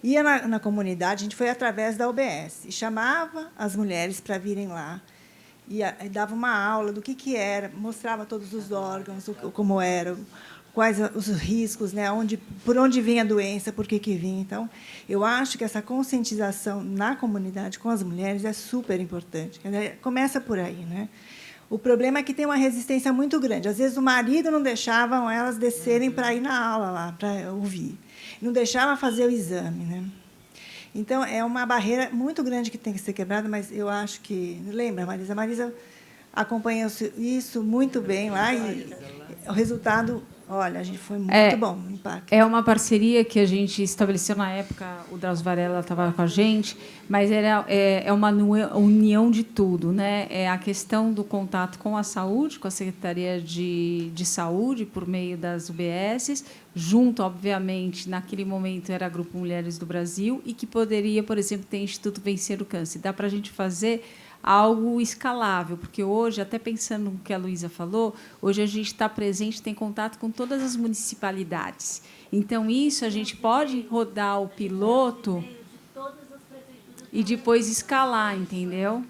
ia na comunidade, a gente foi através da UBS, e chamava as mulheres para virem lá, e dava uma aula do que era, mostrava todos os órgãos, como era, quais os riscos, né, por onde vinha a doença, por que vinha. Então, eu acho que essa conscientização na comunidade com as mulheres é super importante. Começa por aí, né? O problema é que tem uma resistência muito grande. Às vezes, o marido não deixava elas descerem para ir na aula, lá, para ouvir. Não deixava fazer o exame, né? Então, é uma barreira muito grande que tem que ser quebrada, mas eu acho que... Lembra, Marisa? A Marisa acompanhou isso muito bem lá, e o resultado... Olha, a gente foi muito bom o impacto.
É uma parceria que a gente estabeleceu na época, o Drauzio Varela estava com a gente, mas é uma união de tudo, né? É a questão do contato com a saúde, com a Secretaria de Saúde, por meio das UBSs, junto, obviamente, naquele momento era Grupo Mulheres do Brasil, e que poderia, por exemplo, ter Instituto Vencer o Câncer. Dá para a gente fazer algo escalável, porque hoje, até pensando no que a Luísa falou, hoje a gente está presente, tem contato com todas as municipalidades. Então, isso a gente pode rodar o piloto e depois escalar, entendeu?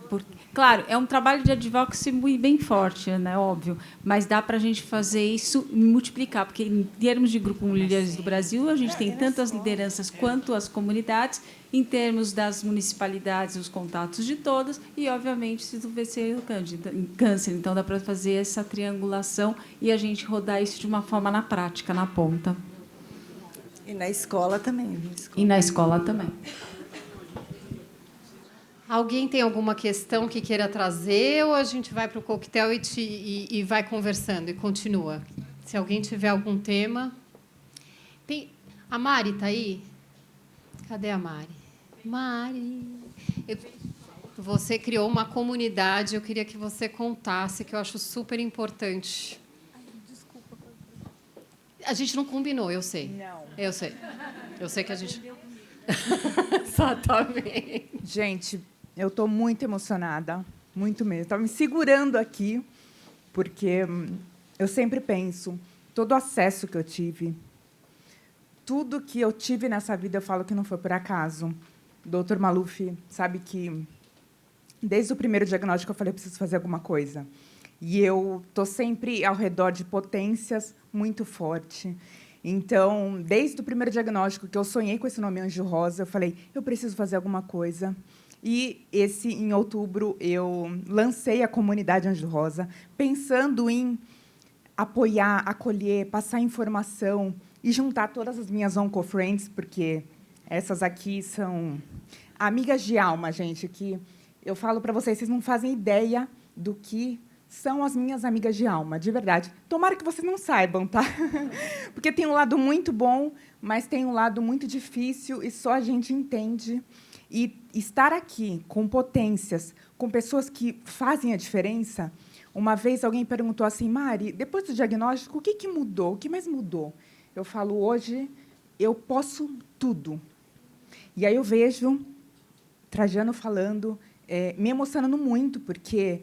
Porque, claro, é um trabalho de advocacy bem forte, né, óbvio, mas dá para a gente fazer isso e multiplicar, porque, em termos de Grupo Mulheres do Brasil, a gente tem tanto as lideranças quanto as comunidades, em termos das municipalidades, os contatos de todas, e, obviamente, se vencer o câncer. Então, dá para fazer essa triangulação e a gente rodar isso de uma forma na prática, na ponta.
E na escola também.
E na escola também.
Alguém tem alguma questão que queira trazer, ou a gente vai para o coquetel e vai conversando e continua? Se alguém tiver algum tema... A Mari está aí? Cadê a Mari? Mari... Você criou uma comunidade, eu queria que você contasse, que eu acho super importante.
Desculpa.
A gente não combinou, eu sei.
Não.
Eu sei. Eu sei que a gente... Exatamente.
Gente, eu estou muito emocionada, muito mesmo. Estava me segurando aqui, porque eu sempre penso, todo o acesso que eu tive, tudo que eu tive nessa vida, eu falo que não foi por acaso. O Dr. Maluf sabe que, desde o primeiro diagnóstico, eu falei, eu preciso fazer alguma coisa. E eu estou sempre ao redor de potências muito forte. Então, desde o primeiro diagnóstico, que eu sonhei com esse nome Anjo Rosa, eu falei, eu preciso fazer alguma coisa. E, em outubro, eu lancei a comunidade Anjo Rosa, pensando em apoiar, acolher, passar informação e juntar todas as minhas oncofriends, porque essas aqui são amigas de alma, gente, que eu falo para vocês, vocês não fazem ideia do que são as minhas amigas de alma, de verdade. Tomara que vocês não saibam, tá? Porque tem um lado muito bom, mas tem um lado muito difícil e só a gente entende. E estar aqui com potências, com pessoas que fazem a diferença. Uma vez alguém perguntou assim, Mari, depois do diagnóstico, o que mudou? O que mais mudou? Eu falo, hoje eu posso tudo. E aí eu vejo Trajano falando, me emocionando muito, porque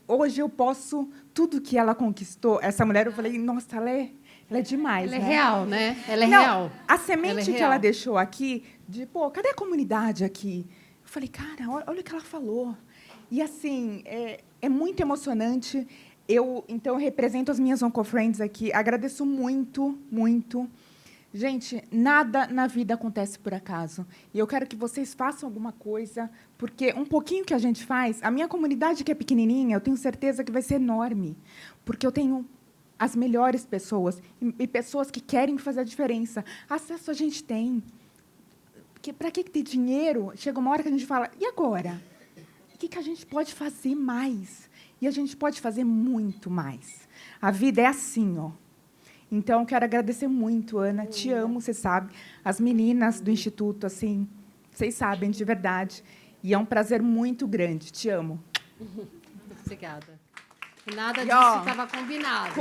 hoje eu posso tudo que ela conquistou. Essa mulher, eu falei, nossa, ela é demais.
Ela é
né?
real, né? Ela é
Não,
real.
A semente que ela
real.
deixou aqui, de, pô, cadê a comunidade aqui? Eu falei, cara, olha o que ela falou. E, assim, é muito emocionante. Então, eu represento as minhas oncofriends aqui. Agradeço muito, muito. Gente, nada na vida acontece por acaso. E eu quero que vocês façam alguma coisa, porque um pouquinho que a gente faz, a minha comunidade, que é pequenininha, eu tenho certeza que vai ser enorme, porque eu tenho as melhores pessoas e pessoas que querem fazer a diferença. Acesso a gente tem. Para que ter dinheiro? Chega uma hora que a gente fala, e agora? O que a gente pode fazer mais? E a gente pode fazer muito mais. A vida é assim, ó. Então, quero agradecer muito, Ana. Te amo, você sabe. As meninas do Instituto, assim, vocês sabem, de verdade. E é um prazer muito grande. Te amo.
Obrigada. Nada
E,
disso
ó,
estava combinado.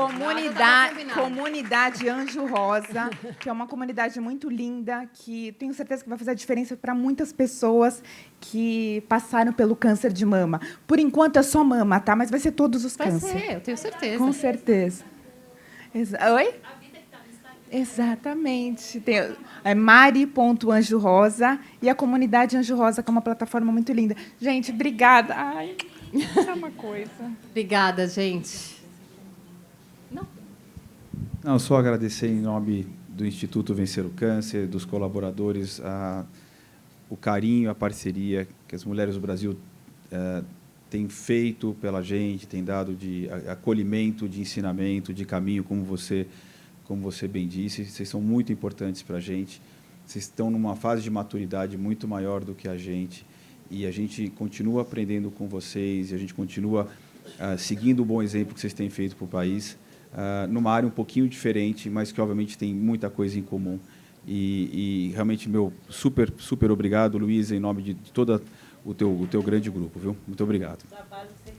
Comunidade Anjo Rosa, que é uma comunidade muito linda, que tenho certeza que vai fazer a diferença para muitas pessoas que passaram pelo câncer de mama. Por enquanto, é só mama, tá? Mas vai ser todos os cânceres.
Vai ser, eu tenho certeza.
Com certeza. Oi? Exatamente. É mari.anjorosa e a comunidade Anjo Rosa, que é uma plataforma muito linda. Gente, obrigada. Ai, isso é uma coisa.
Obrigada, gente.
Não, só agradecer em nome do Instituto Vencer o Câncer, dos colaboradores, o carinho, a parceria que as mulheres do Brasil têm feito pela gente, têm dado de acolhimento, de ensinamento, de caminho, como você bem disse. Vocês são muito importantes para a gente. Vocês estão numa fase de maturidade muito maior do que a gente. E a gente continua aprendendo com vocês, e a gente continua seguindo o bom exemplo que vocês têm feito para o país, numa área um pouquinho diferente, mas que, obviamente, tem muita coisa em comum. E realmente, meu super, super obrigado, Luísa, em nome de todo o teu grande grupo. Viu? Muito obrigado.
Trabalho sem